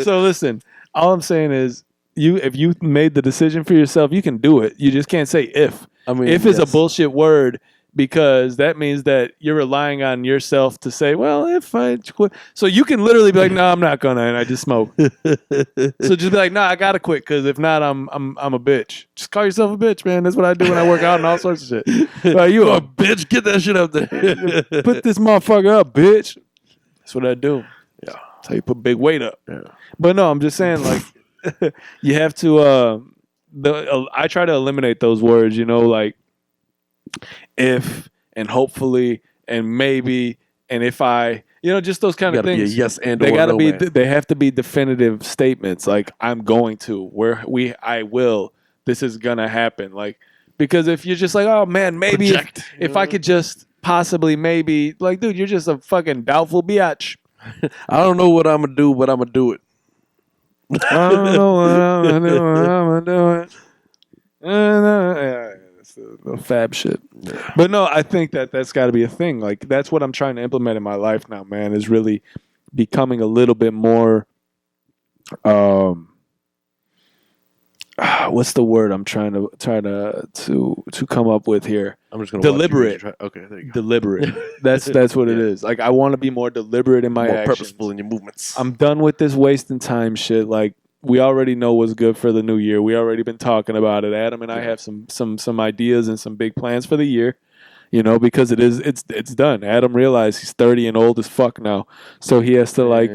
So listen, all I'm saying is, if you made the decision for yourself, you can do it. You just can't say if. I mean, If is a yes. bullshit word, because that means that you're relying on yourself to say, well, if I quit. So you can literally be like, no, I'm not gonna, and I just smoke. So just be like, no, I gotta quit, because if not, I'm a bitch. Just call yourself a bitch, man. That's what I do when I work out and all sorts of shit. You a bitch, get that shit up there. put this motherfucker up, bitch. That's what I do. Yeah. That's how you put big weight up. Yeah. But no, I'm just saying, like, you have to. I try to eliminate those words, you know, like if and hopefully and maybe and if I, you know, just those kind of Gotta be a things. yes and They or gotta no be. man. They have to be definitive statements. Like, I'm going to. I will. This is gonna happen. Like, because if you're just like, oh man, maybe Project. if I could just possibly maybe, like, dude, you're just a fucking doubtful biatch. I don't know what I'm gonna do, but I'm gonna do it. I don't know what I'm gonna do. I'm gonna do it. It's the fab shit. But no, I think that's got to be a thing. Like, that's what I'm trying to implement in my life now, man. Is really becoming a little bit more. What's the word I'm trying to come up with here? I'm just gonna Deliberate. Okay, there you go. Deliberate. That's what it is. Like, I want to be more deliberate in my More actions. purposeful in your movements. I'm done with this wasting time shit. Like, we already know what's good for the new year. We already been talking about it. Adam and I have some ideas and some big plans for the year. You know, because it's done. Adam realized he's 30 and old as fuck now, so he has to like.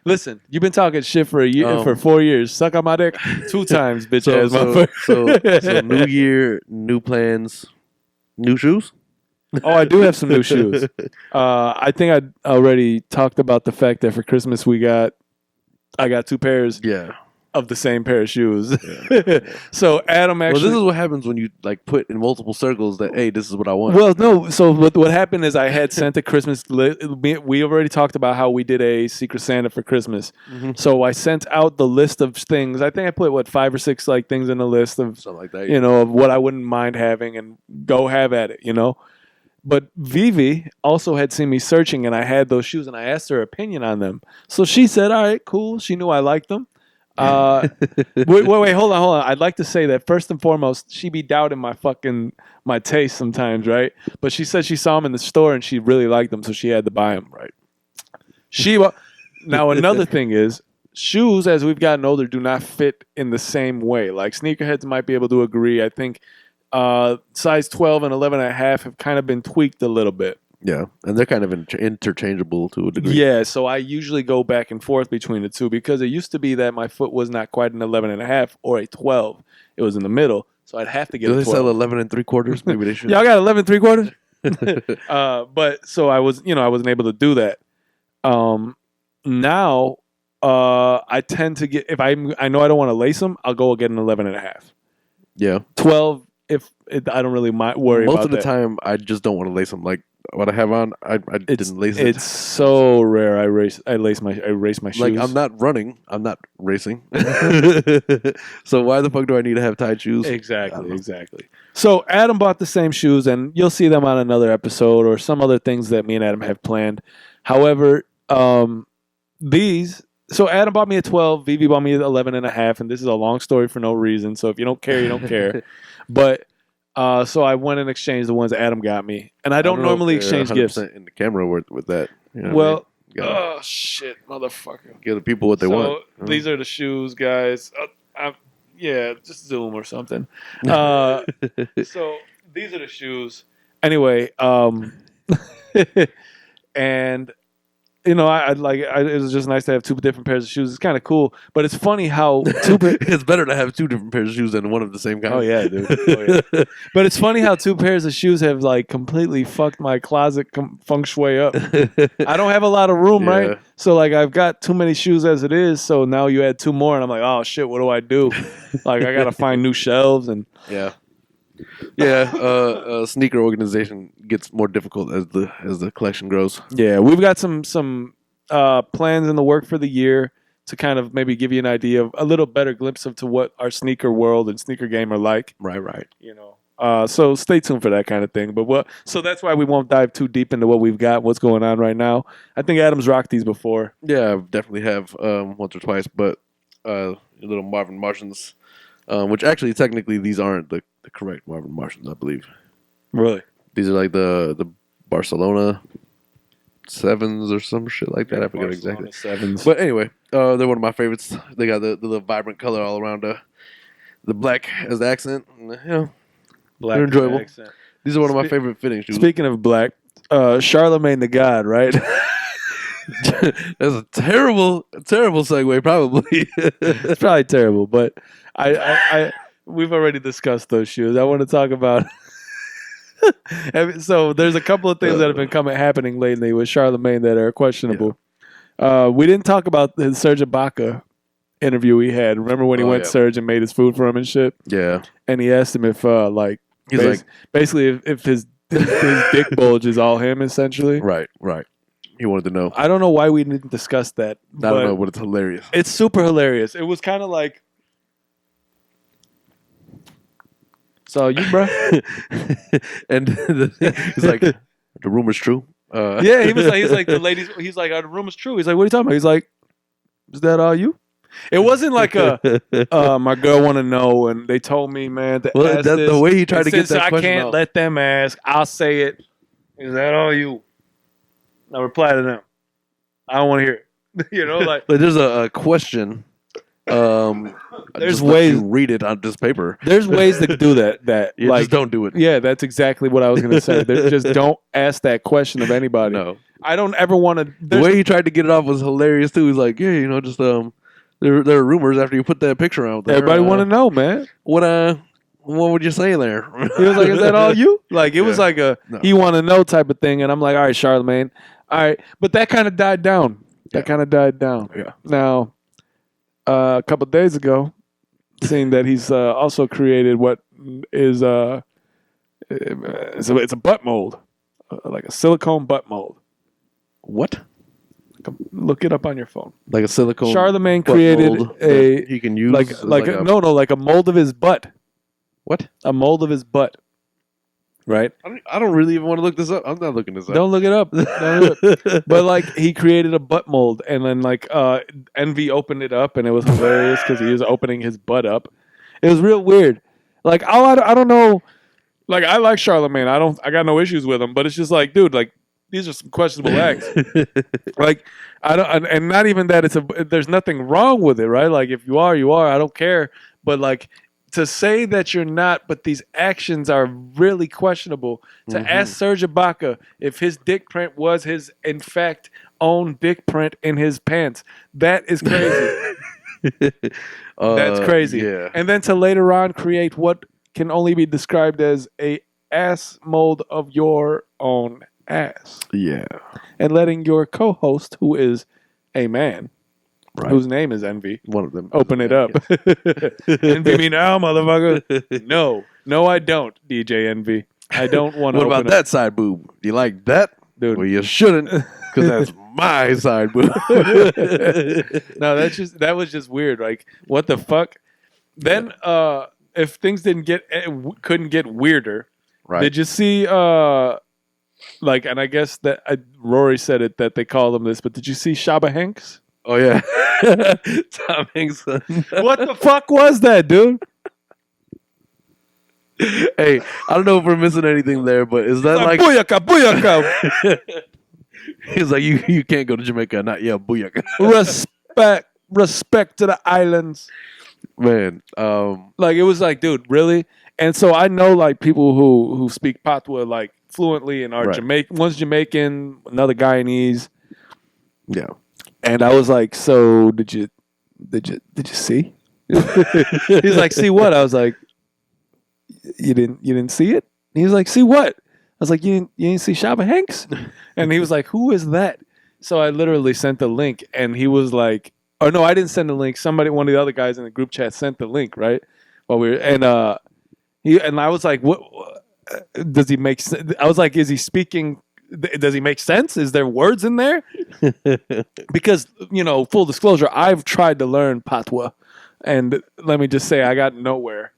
Listen, you've been talking shit for a year, for 4 years. Suck on my dick 2 times, bitch ass motherfucker. So new year, new plans, new shoes. Oh, I do have some new shoes. I think I already talked about the fact that for Christmas I got 2 pairs of the same pair of shoes. Yeah. So Adam actually. Well, this is what happens when you like put in multiple circles that, hey, this is what I want. Well, no. So what happened is I had sent a Christmas. We already talked about how we did a Secret Santa for Christmas. Mm-hmm. So I sent out the list of things. I think I put 5 or 6 like things in the list of something like that. you know, of what I wouldn't mind having, and go have at it. You know. But Vivi also had seen me searching, and I had those shoes, and I asked her opinion on them. So she said, all right, cool. She knew I liked them. Wait, hold on. I'd like to say that first and foremost, she be doubting my taste sometimes, right? But she said she saw them in the store, and she really liked them, so she had to buy them, right? Now, another thing is, shoes, as we've gotten older, do not fit in the same way. Like, sneakerheads might be able to agree. I think Size 12 and 11 and a half have kind of been tweaked a little bit. Yeah, and they're kind of interchangeable to a degree. Yeah, so I usually go back and forth between the two because it used to be that my foot was not quite an 11 and a half or a 12. It was in the middle, so I'd have to get Do a they 12. sell 11 3/4? Maybe they should. Yeah, I got 11 3/4. But so I wasn't able to do that. Now I tend to get, if I know I don't want to lace them, I'll go get an 11 and a half. Yeah. 12 I don't really worry about that. Most of the time, I just don't want to lace them. Like what I have on, I didn't lace it. It's so rare. I race my shoes. Like I'm not running. I'm not racing. So why the fuck do I need to have tight shoes? Exactly. So Adam bought the same shoes, and you'll see them on another episode or some other things that me and Adam have planned. However, so Adam bought me a 12, Vivi bought me an 11 and a half, and this is a long story for no reason. So if you don't care, you don't care. But so I went and exchanged the ones Adam got me, and I don't normally exchange gifts in the camera with that. You know well, oh shit, motherfucker! Give the people what they want. These are the shoes, guys. Yeah, just Zoom or something. So these are the shoes. Anyway, and it was just nice to have two different pairs of shoes. It's kind of cool, but it's funny how it's better to have two different pairs of shoes than one of the same kind. Oh yeah, dude. But it's funny how two pairs of shoes have like completely fucked my closet feng shui up. I don't have a lot of room, right? So like I've got too many shoes as it is. So now you add two more, and I'm like, oh shit, what do I do? Like I gotta find new shelves and sneaker organization gets more difficult as the collection grows. Yeah, we've got some plans in the work for the year to kind of maybe give you an idea of a little better glimpse of to what our sneaker world and sneaker game are like. Right. You know, so stay tuned for that kind of thing. But so that's why we won't dive too deep into what we've got, what's going on right now. I think Adam's rocked these before. Yeah, I definitely have once or twice, but little Marvin Martians, which actually technically these aren't the correct Marvin Martians, I believe. Really? These are like the Barcelona 7s or some shit like that. I forget exactly. 7s. But anyway, they're one of my favorites. They got the vibrant color all around the black as the accent. Black, they're enjoyable. Accent. These are one of my favorite fitting shoes. Speaking of black, Charlemagne the God, right? That's a terrible segue, probably. It's probably terrible, but I we've already discussed those shoes. I want to talk about. So there's a couple of things that have been happening lately with Charlemagne that are questionable. Yeah. We didn't talk about the Serge Ibaka interview he had. Remember when he went to Serge and made his food for him and shit? Yeah. And he asked him if basically if his dick bulge is all him essentially. Right. He wanted to know. I don't know why we didn't discuss that. I don't know, but it's hilarious. It's super hilarious. It was kind of like. So you, bro, and he's like, the rumor's true. Yeah, he's like the ladies. He's like, the rumor's true. He's like, what are you talking about? He's like, is that all you? It wasn't like my girl want to know, and they told me, man. The way he tried to get that I question can't out. let them ask. I'll say it. Is that all you? I reply to them. I don't want to hear it. You know, like there's a question. There's ways you read it on this paper. There's ways to do that. You just don't do it. Yeah, that's exactly what I was going to say. Just don't ask that question of anybody. No, I don't ever want to. The way he tried to get it off was hilarious too. He's like, yeah, just there are rumors after you put that picture out there. Everybody want to know, man. What would you say there? He was like, is that all you? Like it was like he want to know type of thing, and I'm like, all right, Charlemagne, all right, but that kind of died down. Yeah. Now. A couple of days ago, seeing that he's also created what is it's a butt mold, like a silicone butt mold. What? Look it up on your phone. Like a silicone. Charlemagne created he can use like a mold of his butt. What? A mold of his butt. Right? I don't really even want to look this up. I'm not looking this up. Don't look it up. But like he created a butt mold, and then like Envy opened it up, and it was hilarious because he was opening his butt up. It was real weird. Like I don't know. Like I like Charlemagne. I got no issues with him, but it's just like, dude, like these are some questionable acts. Like I don't, and not even that. There's nothing wrong with it, right? Like if you are, you are. I don't care. But like to say that you're not, but these actions are really questionable. To ask Serge Ibaka if his dick print was his, in fact, own dick print in his pants. That is crazy. That's crazy. Yeah. And then to later on create what can only be described as a ass mold of your own ass. Yeah. And letting your co-host, who is a man, Right. whose name is Envy, One of them. open it up. Envy me now, motherfucker. No, I don't, DJ Envy. I don't want to. What about that side boob? Do you like that? Dude. Well, you shouldn't, because that's my side boob. No, that was just weird. Like, what the fuck? Then, if things couldn't get weirder, Right. did you see? And I guess that Rory said it that they called him this, but did you see Shabba Hanks? Oh yeah, Tom Hanks. What the fuck was that, dude? Hey, I don't know if we're missing anything there, but is that like booyaka, booyaka? he's like you can't go to Jamaica, not yeah, booyaka. Respect to the islands. Man, Like, it was like, dude, really? And so I know like people who speak Patois like fluently and are Right. Jamaican. One's Jamaican, another Guyanese. yeah. And I was like, so did you see? He's like, see what? I was like, you didn't see it? He was like, see what? I was like, you didn't see Shabba Hanks? And he was like, who is that? So I literally sent the link, and he was like, oh no, I didn't send the link. One of the other guys in the group chat sent the link, right? While we were, and I was like, what does he make sense? I was like, is he speaking? Does he make sense? Is there words in there? Because, full disclosure, I've tried to learn Patois, and let me just say, I got nowhere.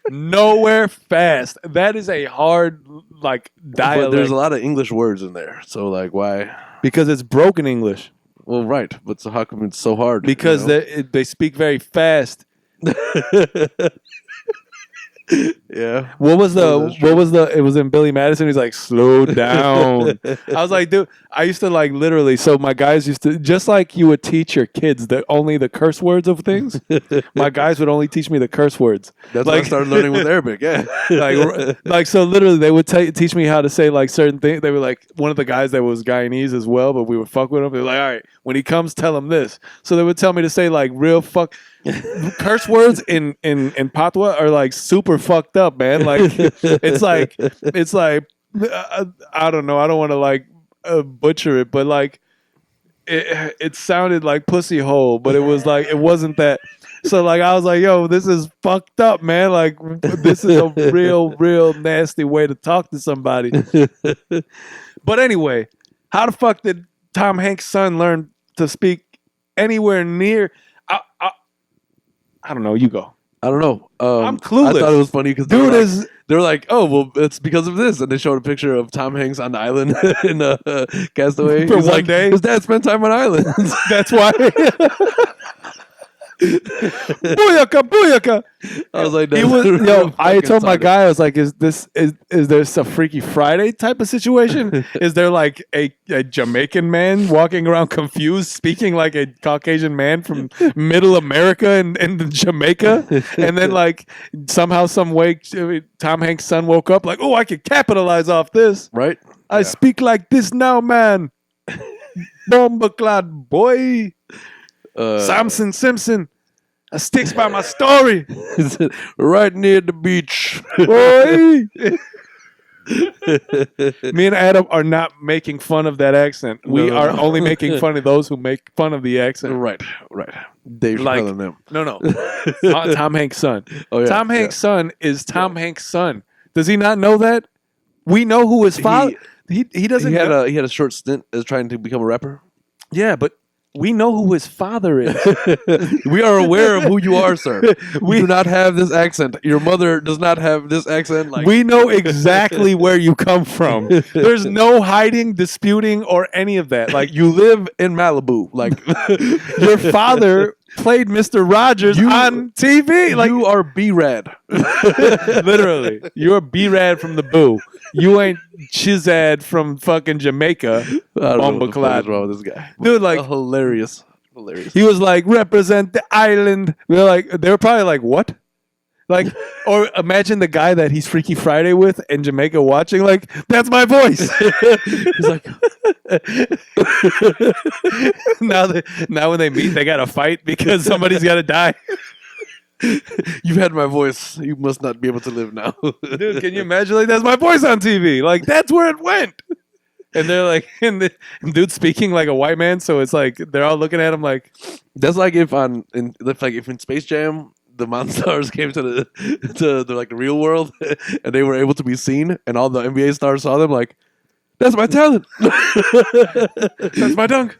Nowhere fast. That is a hard, like, dialect. But there's a lot of English words in there, so like why? Because it's broken English. Well, right, but so how come it's so hard? Because they speak very fast. Yeah. What was it was in Billy Madison. He's like, slow down. I was like, dude, I used to like literally, so my guys used to, just like you would teach your kids only the curse words of things, my guys would only teach me the curse words. That's what I started learning with Arabic, yeah. like so literally they would teach me how to say like certain things. They were like, one of the guys that was Guyanese as well, but we would fuck with him. They were like, all right, when he comes, tell him this. So they would tell me to say like real curse words in Patois are like super fucked up, man. Like it's like I don't know. I don't want to like butcher it, but like it sounded like pussy hole, but it was like it wasn't that. So like I was like, yo, this is fucked up, man. Like this is a real nasty way to talk to somebody. But anyway, how the fuck did Tom Hanks' son learn to speak anywhere near? I don't know. You go. I don't know. I'm clueless. I thought it was funny because Dude they're like, oh, well, it's because of this. And they showed a picture of Tom Hanks on the island in Castaway. For He's one like, day? his dad spent time on islands. That's why. Booyaka. I was like, I told my guy, I was like, is this a Freaky Friday type of situation? Is there like a Jamaican man walking around confused, speaking like a Caucasian man from middle America and Jamaica? And then like somehow, some way, Tom Hanks' son woke up like, oh, I could capitalize off this. Right? I speak like this now, man. Bombaclad boy. Samson Simpson. I sticks by my story. Right near the beach. Boy. Me and Adam are not making fun of that accent. We are only making fun of those who make fun of the accent. Right. Dave Chappelle and them. No. Tom Hanks' son. Oh, yeah, Tom Hanks' son is Tom Hanks' son. Does he not know that? We know who his father. He doesn't. He had a short stint as trying to become a rapper. Yeah, but we know who his father is. We are aware of who you are, sir. We do not have this accent. Your mother does not have this accent. Like we know exactly where you come from. There's no hiding, disputing, or any of that. Like you live in Malibu. Like your father played Mr. Rogers on TV. Like you are B-Rad. Literally. You're B-Rad from the Boo. You ain't Chizad from fucking Jamaica. I don't know what the fuck is wrong with this guy. Dude, like hilarious. Hilarious. He was like, represent the island. They were probably like, what? Like, or imagine the guy that he's Freaky Friday with in Jamaica watching, like, that's my voice. He's like, now when they meet, they got to fight because somebody's got to die. You've had my voice. You must not be able to live now. Dude, can you imagine? Like, that's my voice on TV. Like, that's where it went. And they're like, and the dude's speaking like a white man, so it's like they're all looking at him like. That's like if in Space Jam the Monstars came to the real world and they were able to be seen, and all the NBA stars saw them like, that's my talent. That's my dunk.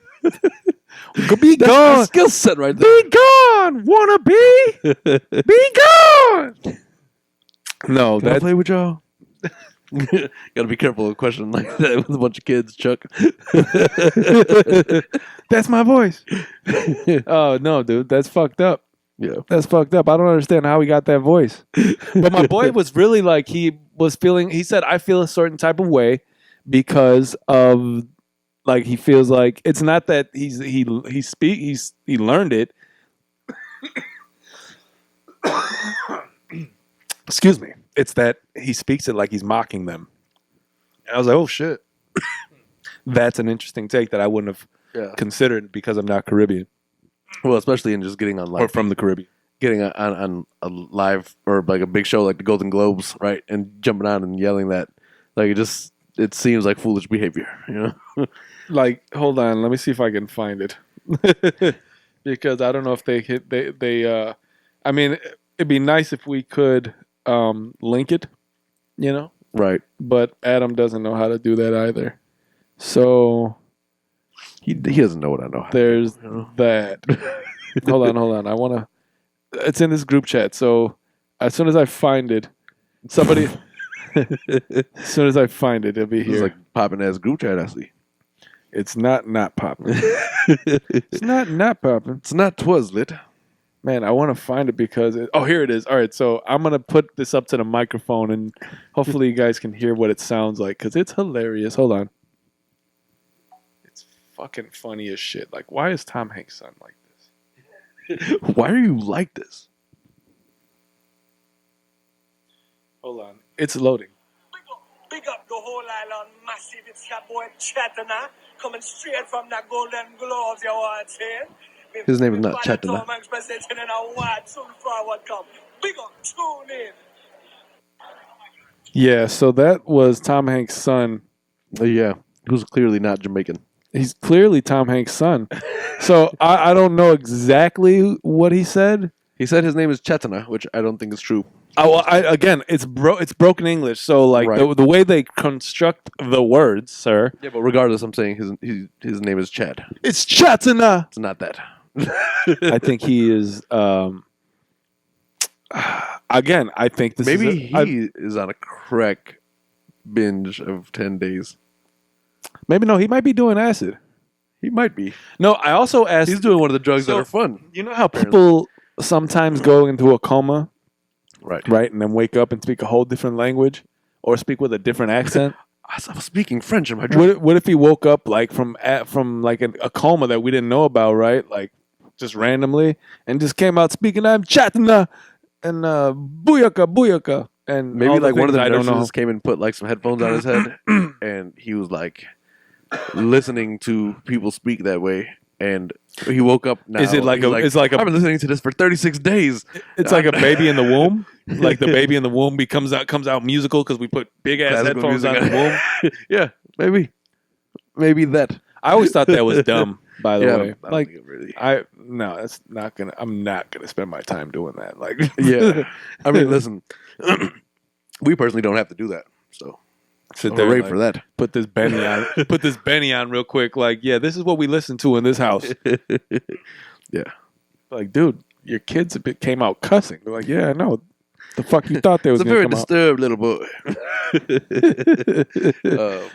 Be That's gone. my skill set right there. Be gone. Wanna be? Be gone. No, Can I play with y'all? Gotta be careful of a question like that with a bunch of kids, Chuck. That's my voice. Oh no, dude, that's fucked up. Yeah, that's fucked up. I don't understand how he got that voice. But my boy was really like, he said, I feel a certain type of way because of, like, he feels like it's not that he learned it. Excuse me. It's that he speaks it like he's mocking them. And I was like, oh shit. That's an interesting take that I wouldn't have considered because I'm not Caribbean. Well, especially in just getting on Or from the Caribbean. Getting on a live or like a big show like the Golden Globes, right? And jumping on and yelling that. Like, it seems like foolish behavior, you know? Like, hold on, let me see if I can find it. Because I don't know if I mean, it'd be nice if we could link it, you know? Right. But Adam doesn't know how to do that either. So he doesn't know what I know. There's that. Hold on. I want to. It's in this group chat. So as soon as I find it, somebody. As soon as I find it, it'll be here. It's like popping ass group chat. I see. It's not popping. It's not popping. It's not Twizlet. Man, I want to find it because here it is. All right, so I'm gonna put this up to the microphone and hopefully you guys can hear what it sounds like because it's hilarious. Hold on. It's fucking funny as shit. Like, why is Tom Hanks' son like this? Why are you like this? Hold on. It's loading. Big up the whole island, massive. It's your boy Chatana, coming straight from the Golden Globes, you want to say? His name is not Chatana. Big up, tune in. Yeah, so that was Tom Hanks' son. Yeah, who's clearly not Jamaican. He's clearly Tom Hanks' son. So I don't know exactly what he said. He said his name is Chetana, which I don't think is true. Oh, well, again, it's broken English. So like Right. the way they construct the words, sir. Yeah, but regardless, I'm saying his name is Chad. It's Chatana. It's not that. I think he is. Again, I think this Maybe is is on a crack binge of 10 days. maybe no. He might be doing acid. He might be. No, I also asked. He's doing one of the drugs that are fun. You know how people sometimes go into a coma, Right. and then wake up and speak a whole different language or speak with a different accent. I was speaking French in my dream. What if he woke up like from like a coma that we didn't know about, right? Like just randomly, and just came out speaking. I'm chatting and booyaka, and Maybe like one of the I don't nurses know. came and put like some headphones on his head, and he was like listening to people speak that way. And he woke up now. Is it like He's it's like I've been listening to this for 36 days. it's like a baby in the womb? Like the baby in the womb comes out musical because we put big ass Classical headphones music on the womb. Yeah, maybe that. I always thought that was dumb. By the Yeah, way, I don't like think it really. that's not gonna. I'm not gonna spend my time doing that. Like, Yeah, I mean, listen, we personally don't have to do that, so sit there, hooray like, for that. put this Benny on. Put this Benny on real quick. Like, yeah, this is what we listen to in this house. Yeah, Like, dude, your kids came out cussing. They're like, yeah, I know. The fuck you thought they was it's a gonna very come out? disturbed little boy.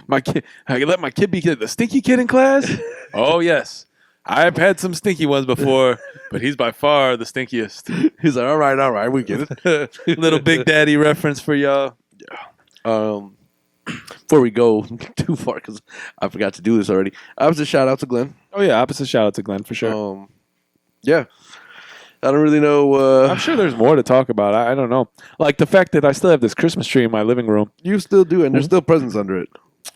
My kid, I let my kid be the stinky kid in class. Oh yes, I've had some stinky ones before, but he's by far the stinkiest. He's like, all right, we get it. Little Big Daddy reference for y'all. Um, Before we go too far, because I forgot to do this already, I was a shout out to Glenn. Oh yeah, opposite shout out to Glenn for sure. Yeah, I don't really know. I'm sure there's more to talk about. I don't know. Like the fact that I still have this Christmas tree in my living room. You still do, and there's still presents under it.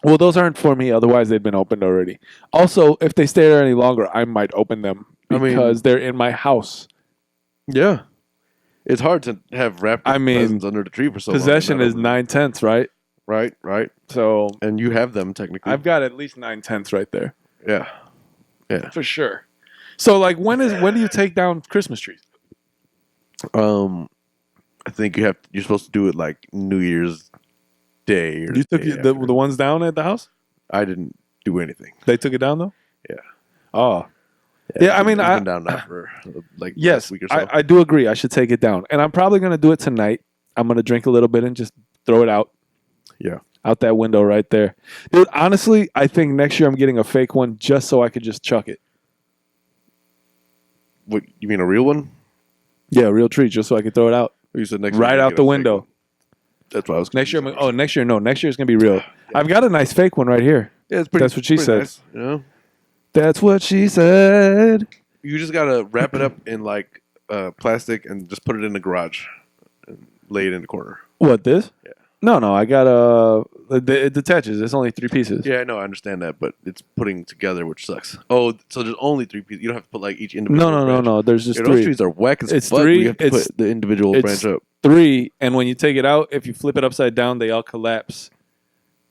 Well, those aren't for me. Otherwise, they'd been opened already. Also, if they stay there any longer, I might open them because they're in my house. Yeah, it's hard to have wrapped presents under the tree for so long. Possession is 9/10, right? Right. So, and you have them technically. I've got at least 9/10 right there. Yeah, for sure. So, like, when do you take down Christmas trees? I think you're supposed to do it like New Year's Day. Or you took the ones down at the house? I didn't do anything. They took it down though. Yeah. Oh. Yeah, I mean, I've been down now for yes, a week or so. I do agree. I should take it down, and I'm probably going to do it tonight. I'm going to drink a little bit and just throw it out. Yeah, out that window right there, dude. Honestly, I think next year I'm getting a fake one just so I could just chuck it. What, you mean a real one? Yeah, a real tree, just so I could throw it out. You said next right year out the window. That's what I was. Next year, next year, no. Next year is gonna be real. Yeah. I've got a nice fake one right here. Yeah, it's pretty. That's what she said. Nice, you know? That's what she said. You just gotta wrap it up in like plastic and just put it in the garage and lay it in the corner. What, this? Yeah. No. I got it detaches. It's only 3 pieces. Yeah, I know. I understand that, but it's putting together, which sucks. Oh, so there's only 3 pieces. You don't have to put like each individual. No. There's just 3. Those trees are whack as it's fuck. 3. You have to put the individual branch up. 3, and when you take it out, if you flip it upside down, they all collapse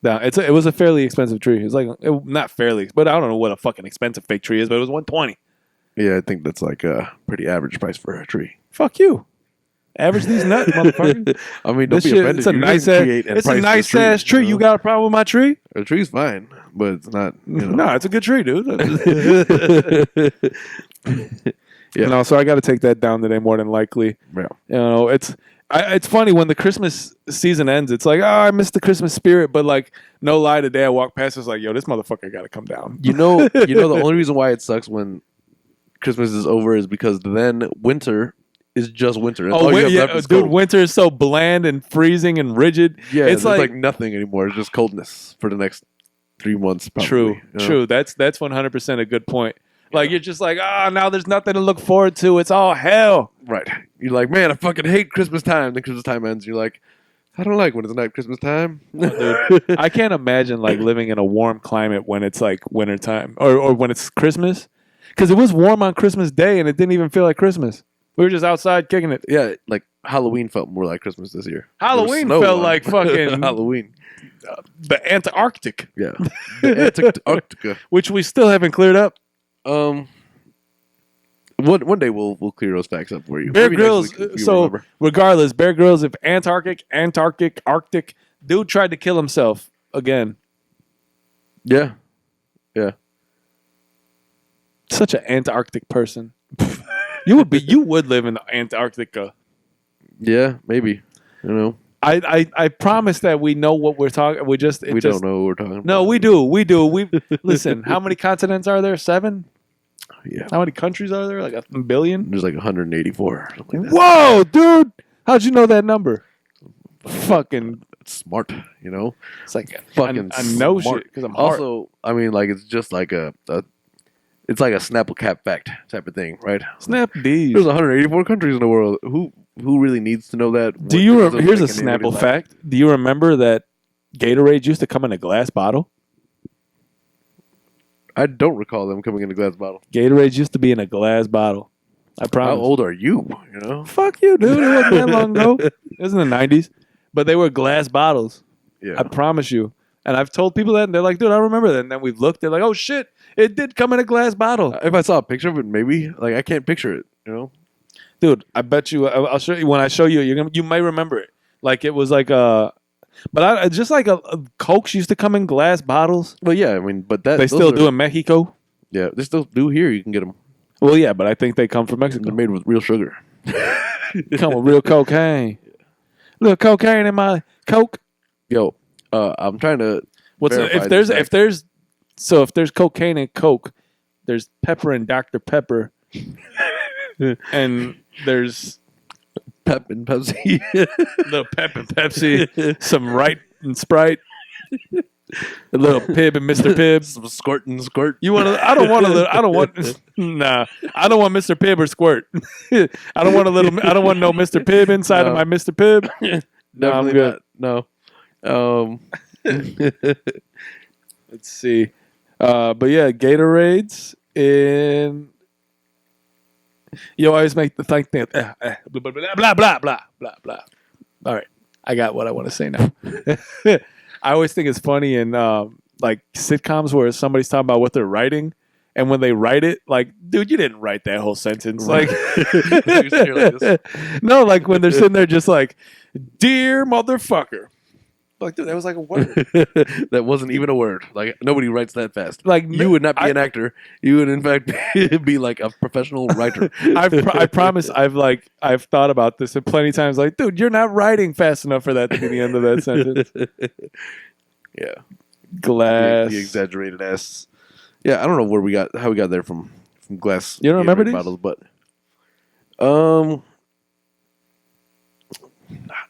down. It was a fairly expensive tree. It's like not fairly, but I don't know what a fucking expensive fake tree is, but it was $120. Yeah, I think that's like a pretty average price for a tree. Fuck you. Average these nuts, motherfucker. I mean, don't be offended. It's a nice ass tree. You got a problem with my tree? The tree's fine, but it's not. No, it's a good tree, dude. Yeah. No, so I got to take that down today, more than likely. Yeah. It's funny when the Christmas season ends. It's like, oh, I miss the Christmas spirit, but like, no lie, today I walked past, it's like, yo, this motherfucker got to come down. The only reason why it sucks when Christmas is over is because then winter is just winter. Dude, winter is so bland and freezing and rigid. Yeah, it's like nothing anymore. It's just coldness for the next 3 months. Probably, True. That's 100% a good point. Like, you're just like, now there's nothing to look forward to. It's all hell. Right. You're like, man, I fucking hate Christmas time. Then Christmas time ends. You're like, I don't like when it's not Christmas time. Dude, I can't imagine like living in a warm climate when it's like winter time or when it's Christmas. Because it was warm on Christmas Day and it didn't even feel like Christmas. We were just outside kicking it. Yeah, like Halloween felt more like Christmas this year. Halloween felt like fucking Halloween. The Antarctic. Yeah, the Antarctica, which we still haven't cleared up. One day we'll clear those facts up for you. Bear Grylls. So regardless, Bear Grylls, if Antarctic, Arctic, dude tried to kill himself again. Yeah. Such an Antarctic person. You would live in Antarctica. Yeah, maybe. I promise that we know what we're talking. We don't know what we're talking about. No, we do. We listen. How many continents are there? 7. Yeah. How many countries are there? Like 1 billion? There's like 184. Something like that. Whoa, dude! How'd you know that number? Fucking smart, It's like fucking. I know smart. shit because I'm also. I mean, like it's just like it's like a Snapple cap fact type of thing, right? Snap these. There's 184 countries in the world. Who really needs to know that? Here's a Snapple fact. Do you remember that Gatorade used to come in a glass bottle? I don't recall them coming in a glass bottle. Gatorade used to be in a glass bottle. I promise. How old are you? Fuck you, dude. It wasn't that long ago. It was in the 90s. But they were glass bottles. Yeah. I promise you. And I've told people that, and they're like, dude, I remember that. And then we've looked, they're like, oh, shit, it did come in a glass bottle. If I saw a picture of it, maybe. Like, I can't picture it, Dude, I bet you, I'll show you. When I show you, you might remember it. Like, it was like just like a Cokes used to come in glass bottles. Well, yeah, I mean, but they still do in Mexico. Yeah, they still do here. You can get them. Well, yeah, but I think they come from Mexico. They're made with real sugar. Come with real cocaine. Little cocaine in my Coke. Yo, I'm trying to. If there's cocaine and Coke, there's pepper and Dr. Pepper, and there's Pep and Pepsi. little Pep and Pepsi, some Right and Sprite. A little Pibb and Mr. Pibb. Some squirt and squirt. You want to? I don't want a little. I don't want. Nah, I don't want Mr. Pibb or Squirt. I don't want a little. I don't want no Mr. Pibb inside of my Mr. Pibb. No, I'm good. Not. No. Let's see. But yeah, Gatorades in. You always make the thing. Blah blah blah blah blah blah blah. All right, I got what I want to say now. I always think it's funny in like sitcoms where somebody's talking about what they're writing, and when they write it, like, dude, you didn't write that whole sentence. Like, no, like when they're sitting there just like, dear motherfucker. Like, dude, that was like a word. That wasn't even a word. Like, nobody writes that fast. Like, you would not be an actor. You would, in fact, be like a professional writer. I promise. I've thought about this and plenty of times. Like, dude, you're not writing fast enough for that to be the end of that sentence. Yeah, glass. The exaggerated ass. Yeah, I don't know how we got there from glass. You don't remember these bottles, but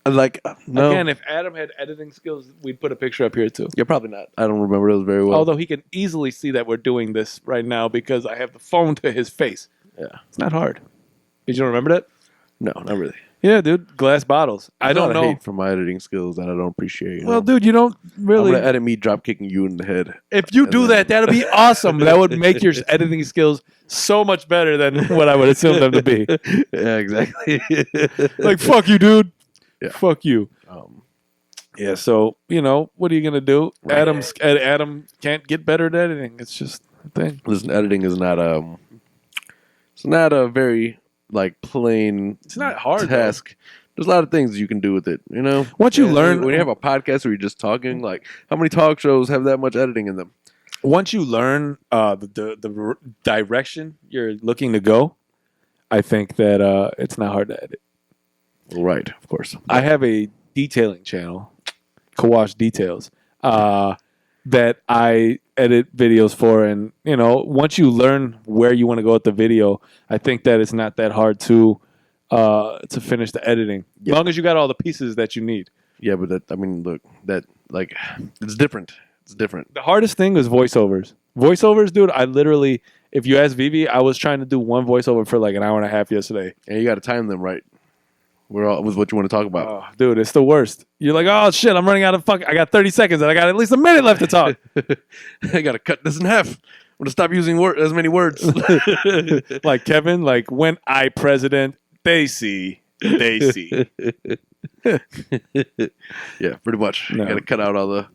like, no. Again, if Adam had editing skills, we'd put a picture up here too. Yeah, probably not. I don't remember those very well. Although he can easily see that we're doing this right now because I have the phone to his face. Yeah, it's not hard. Did you remember that? No, not really. Yeah, dude, glass bottles. I don't know. Hate for my editing skills that I don't appreciate. Well, dude, you don't really. I'm gonna edit me drop kicking you in the head. If you do that, that'd be awesome. That would make your editing skills so much better than what I would assume them to be. Yeah, exactly. Like, fuck you, dude. Yeah. Fuck you. Yeah. So what are you gonna do? Right. Adam can't get better at editing. It's just a thing. Listen, editing is not it's not a very like plain. It's not hard task. Though. There's a lot of things you can do with it. Once you learn, when you have a podcast where you're just talking, like how many talk shows have that much editing in them? Once you learn the direction you're looking to go, I think that it's not hard to edit. Right, of course. I have a detailing channel, Kawash Details, that I edit videos for, and once you learn where you want to go with the video, I think that it's not that hard to finish the editing, as long as you got all the pieces that you need. Yeah, but it's different. It's different. The hardest thing was voiceovers. Voiceovers, dude. I literally, if you ask Vivi, I was trying to do one voiceover for like an hour and a half yesterday. And you got to time them right. We're all with what you want to talk about. Oh, dude, it's the worst. You're like, oh shit, I'm running out of I got 30 seconds and I got at least a minute left to talk. I got to cut this in half. I'm going to stop using as many words. Like Kevin, like when I president, they see. Yeah, pretty much. No. You got to cut out all the.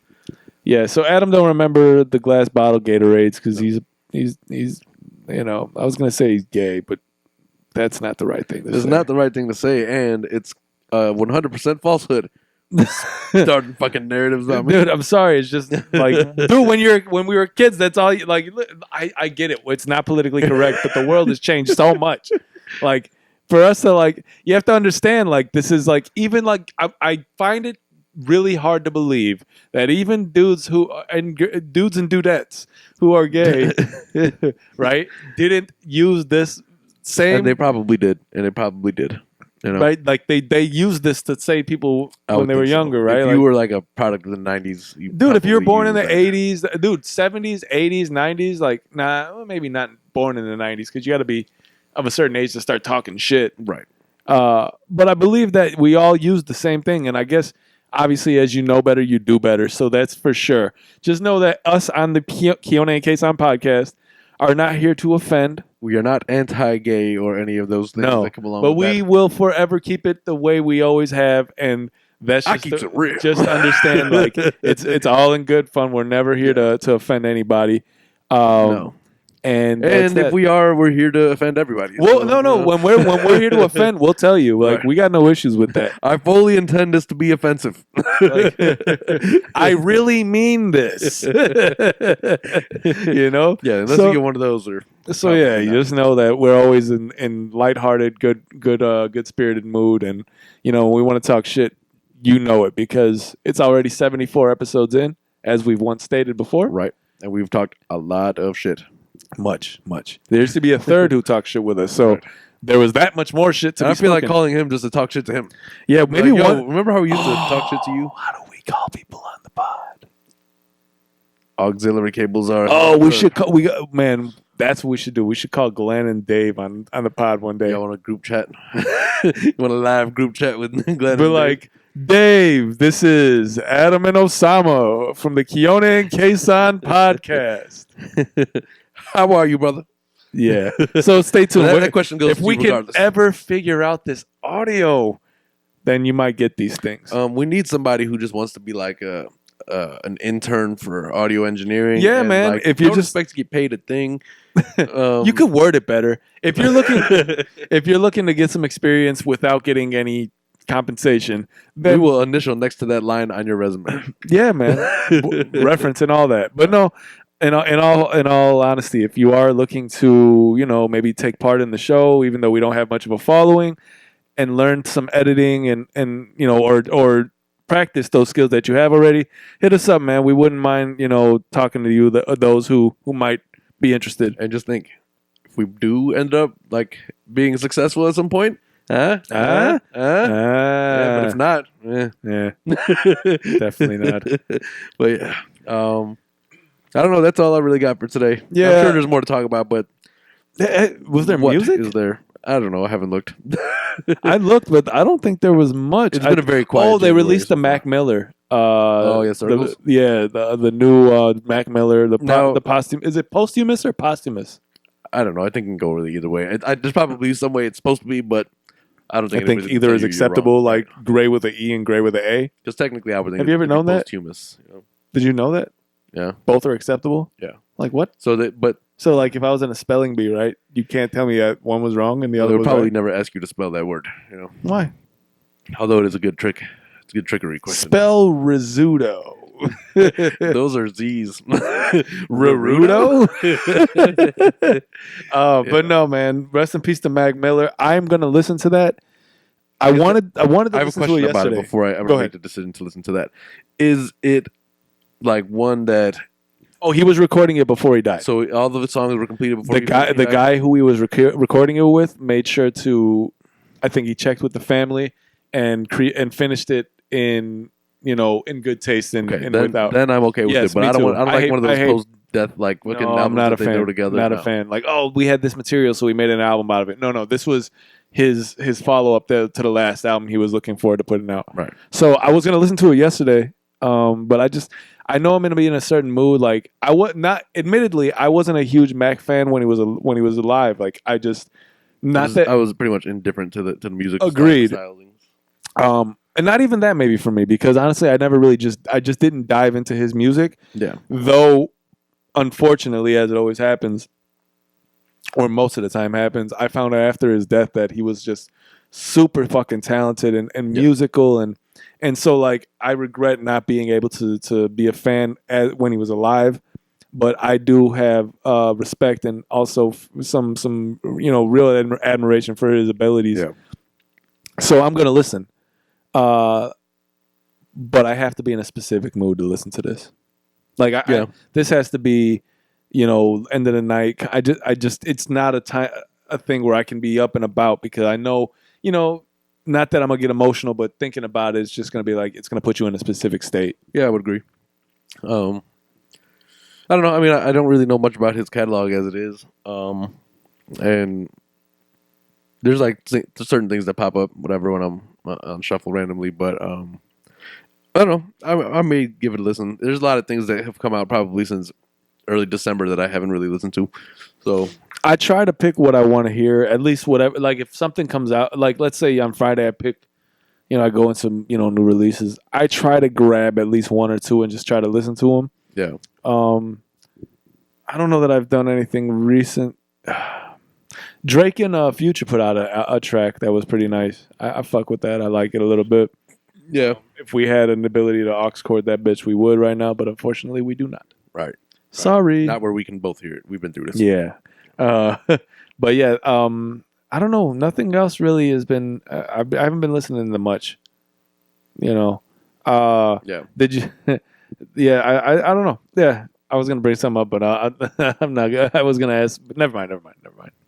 Yeah, so Adam don't remember the glass bottle Gatorades because he's I was gonna say he's gay, but that's not the right thing to say. It's not the right thing to say, and it's 100% falsehood. Starting fucking narratives on me. Dude, I'm sorry. It's just like, dude, when we were kids, that's all. I get it. It's not politically correct, but the world has changed so much. Like for us to you have to understand. Like this is like even like I find it really hard to believe that even dudes and dudettes who are gay, right, didn't use this same. And they probably did. Right, like they used this to save people when they were younger, right? If you were like a product of the 90s, dude. If you were born in the 80s, dude, 70s, 80s, 90s, like maybe not born in the 90s because you got to be of a certain age to start talking shit, right? But I believe that we all use the same thing, and I guess obviously as you know better, you do better. So that's for sure. Just know that us on the Kiona and Kasson podcast are not here to offend. We are not anti-gay or any of those things that come along but with we that. will forever keep it the way we always have, and that's just keeps it real. Just understand, like it's all in good fun. We're never here to offend anybody. No. And if we are, we're here to offend everybody. Well, no. When we're here to offend, we'll tell you. Like we got no issues with that. I fully intend this to be offensive. I really mean this. You know? Yeah, unless you get one of those or. So yeah, you just know that we're always in lighthearted, good spirited mood, and when we want to talk shit, you know it because it's already 74 episodes in, as we've once stated before. Right, and we've talked a lot of shit. Much. There used to be a third who talked shit with us, so there was that much more shit to be I feel spoken. like calling him just to talk shit to him. Yeah, maybe remember how we used to talk shit to you? How do we call people on the pod? auxiliary cables are. Oh, we should call, man. That's what we should do. We should call Glenn and Dave on the pod one day. Y'all want a group chat? You want a live group chat with Glenn? But like, Dave, this is Adam and Osama from the Kiona and Kasson podcast. How are you, brother? Yeah. So stay tuned. That question goes if to we you can regardless. ever figure out this audio, then you might get these things. We need somebody who just wants to be like an intern for audio engineering. Yeah, and man. Like, If you don't just expect to get paid a thing, you could word it better. If you're looking, if you're looking to get some experience without getting any compensation, we then will initial next to that line on your resume. yeah, man, reference and all that. But no, in all honesty, if you are looking to, maybe take part in the show, even though we don't have much of a following, and learn some editing and or practice those skills that you have already, hit us up, man. We wouldn't mind, talking to you, those who might be interested. And just think, if we do end up like being successful at some point, yeah, but if not, Yeah, definitely not. But yeah, I don't know. That's all I really got for today. Yeah. I'm sure there's more to talk about, but Was there what music? is there? I don't know. I haven't looked. I looked, but I don't think there was much. It's been a very quiet. Oh, they January released so the far. Mac Miller. Circles? The new Mac Miller. Now- The posthumous. Is it posthumous or posthumous? I don't know. I think it can go really either way. There's probably some way it's supposed to be, but I don't think. I think either is acceptable, like gray with an E and gray with an A. because technically, I would think. Have you ever known that? Posthumous. Did you know that? Yeah. Both are acceptable? Yeah. Like what? So that, but So like if I was in a spelling bee, right? You can't tell me that one was wrong and the they other would was probably right. never ask you to spell that word. Why? Although it is a good trick. It's a good trickery question. Spell risotto. Those are Z's. Rarudo? But no, man. Rest in peace to Mac Miller. I'm gonna listen to that. I wanted to I have a listen to question it about yesterday. it before I Go ever ahead. make the decision to listen to that. Is it like one that? Oh, he was recording it before he died. So all of the songs were completed before The guy who he was recording it with made sure to, I think he checked with the family and finished it in in good taste and without. Then I'm okay with Yes, it. But me I don't too. want. I don't I like hate- one of I those hate- post-death like fucking No, I'm albums not a that they fan. throw together. Not No. a fan. Like, oh, we had this material, so we made an album out of it. No, this was his follow up to the last album he was looking forward to putting out. Right. So I was gonna listen to it yesterday, but I know I'm gonna be in a certain mood. Like I was not. Admittedly, I wasn't a huge Mac fan when he was alive. Like I just I was pretty much indifferent to the music. Agreed. stylings. And not even that maybe for me, because honestly, I just didn't dive into his music. Yeah. Though, unfortunately, as it always happens, or most of the time happens, I found out after his death that he was just super fucking talented and musical and so like I regret not being able to be a fan when he was alive, but I do have respect and also some real admiration for his abilities. Yeah. So I'm gonna listen. But I have to be in a specific mood to listen to this. Like, this has to be, end of the night. I just, it's not a thing where I can be up and about because I know, not that I'm gonna get emotional, but thinking about it, it's just gonna be like it's gonna put you in a specific state. Yeah, I would agree. I don't know. I mean, I don't really know much about his catalog as it is, and there's like certain things that pop up, whatever, when I'm on shuffle randomly. But I don't know. I may give it a listen. There's a lot of things that have come out probably since early December that I haven't really listened to. So I try to pick what I want to hear, at least whatever. Like if something comes out, like let's say on Friday I pick, I go into some new releases. I try to grab at least one or two and just try to listen to them. yeah, I don't know that I've done anything recent. Drake and Future put out a track that was pretty nice. I fuck with that. I like it a little bit. yeah, If we had an ability to aux chord that bitch, we would right now, but unfortunately we do not. right. Sorry. Not where we can both hear it. We've been through this. Yeah. But yeah, I don't know. Nothing else really has been. I haven't been listening to much. Yeah. Did you? Yeah. I don't know. Yeah. I was gonna bring something up, but I'm not. I was gonna ask, but never mind.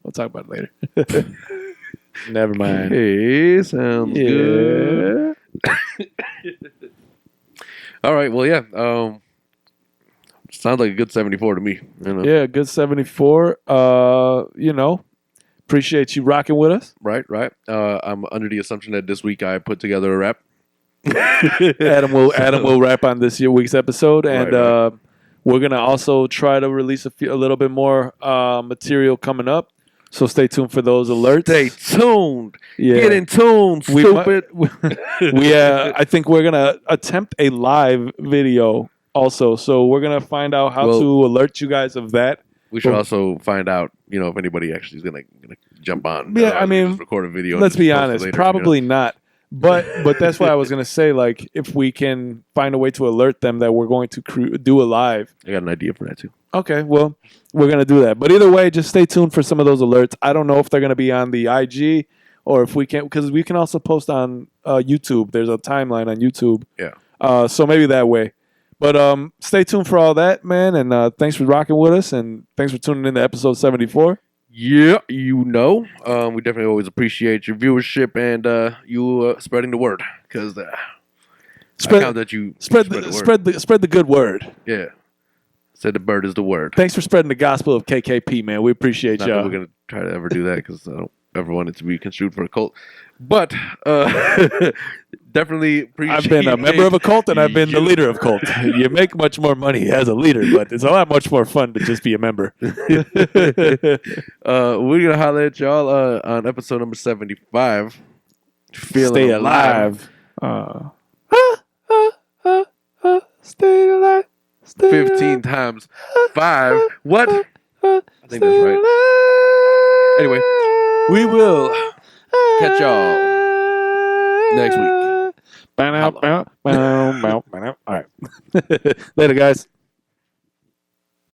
We'll talk about it later. Never mind. Hey, sounds good. All right. Well, yeah. Just Sounds like a good 74 to me. You know? Yeah, good 74. Appreciate you rocking with us. Right. I'm under the assumption that this week I put together a rap. Adam will rap on this week's episode, and Right. we're gonna also try to release a little bit more material coming up. So stay tuned for those alerts. Stay tuned. Yeah. Get in tune, stupid. I think we're gonna attempt a live video also. So we're gonna find out how to alert you guys of that. We should also find out, if anybody actually is gonna jump on. Yeah, I mean, just record a video. Let's be honest, later, probably not. But that's why I was gonna say, like, if we can find a way to alert them that we're going to do a live. I got an idea for that too. Okay, well, we're gonna do that. But either way, just stay tuned for some of those alerts. I don't know if they're gonna be on the IG or if we can, because we can also post on YouTube. There's a timeline on YouTube. Yeah. So maybe that way. But stay tuned for all that, man. And thanks for rocking with us, and thanks for tuning in to episode 74. Yeah, we definitely always appreciate your viewership and you spreading the word, because I count that you spread the good word. Yeah, said the bird is the word. Thanks for spreading the gospel of KKP, man. We appreciate Not y'all. that we're gonna try to ever do that, because I don't ever want it to be construed for a cult. But definitely appreciate. I've been a member of a cult, and I've been the leader of cult. You make much more money as a leader, but it's a lot much more fun to just be a member. We're gonna holler at y'all on episode number 75. Stay alive. Stay alive. 15 times 5. What? I think that's right. Anyway, we will catch y'all next week. All right. Later, guys.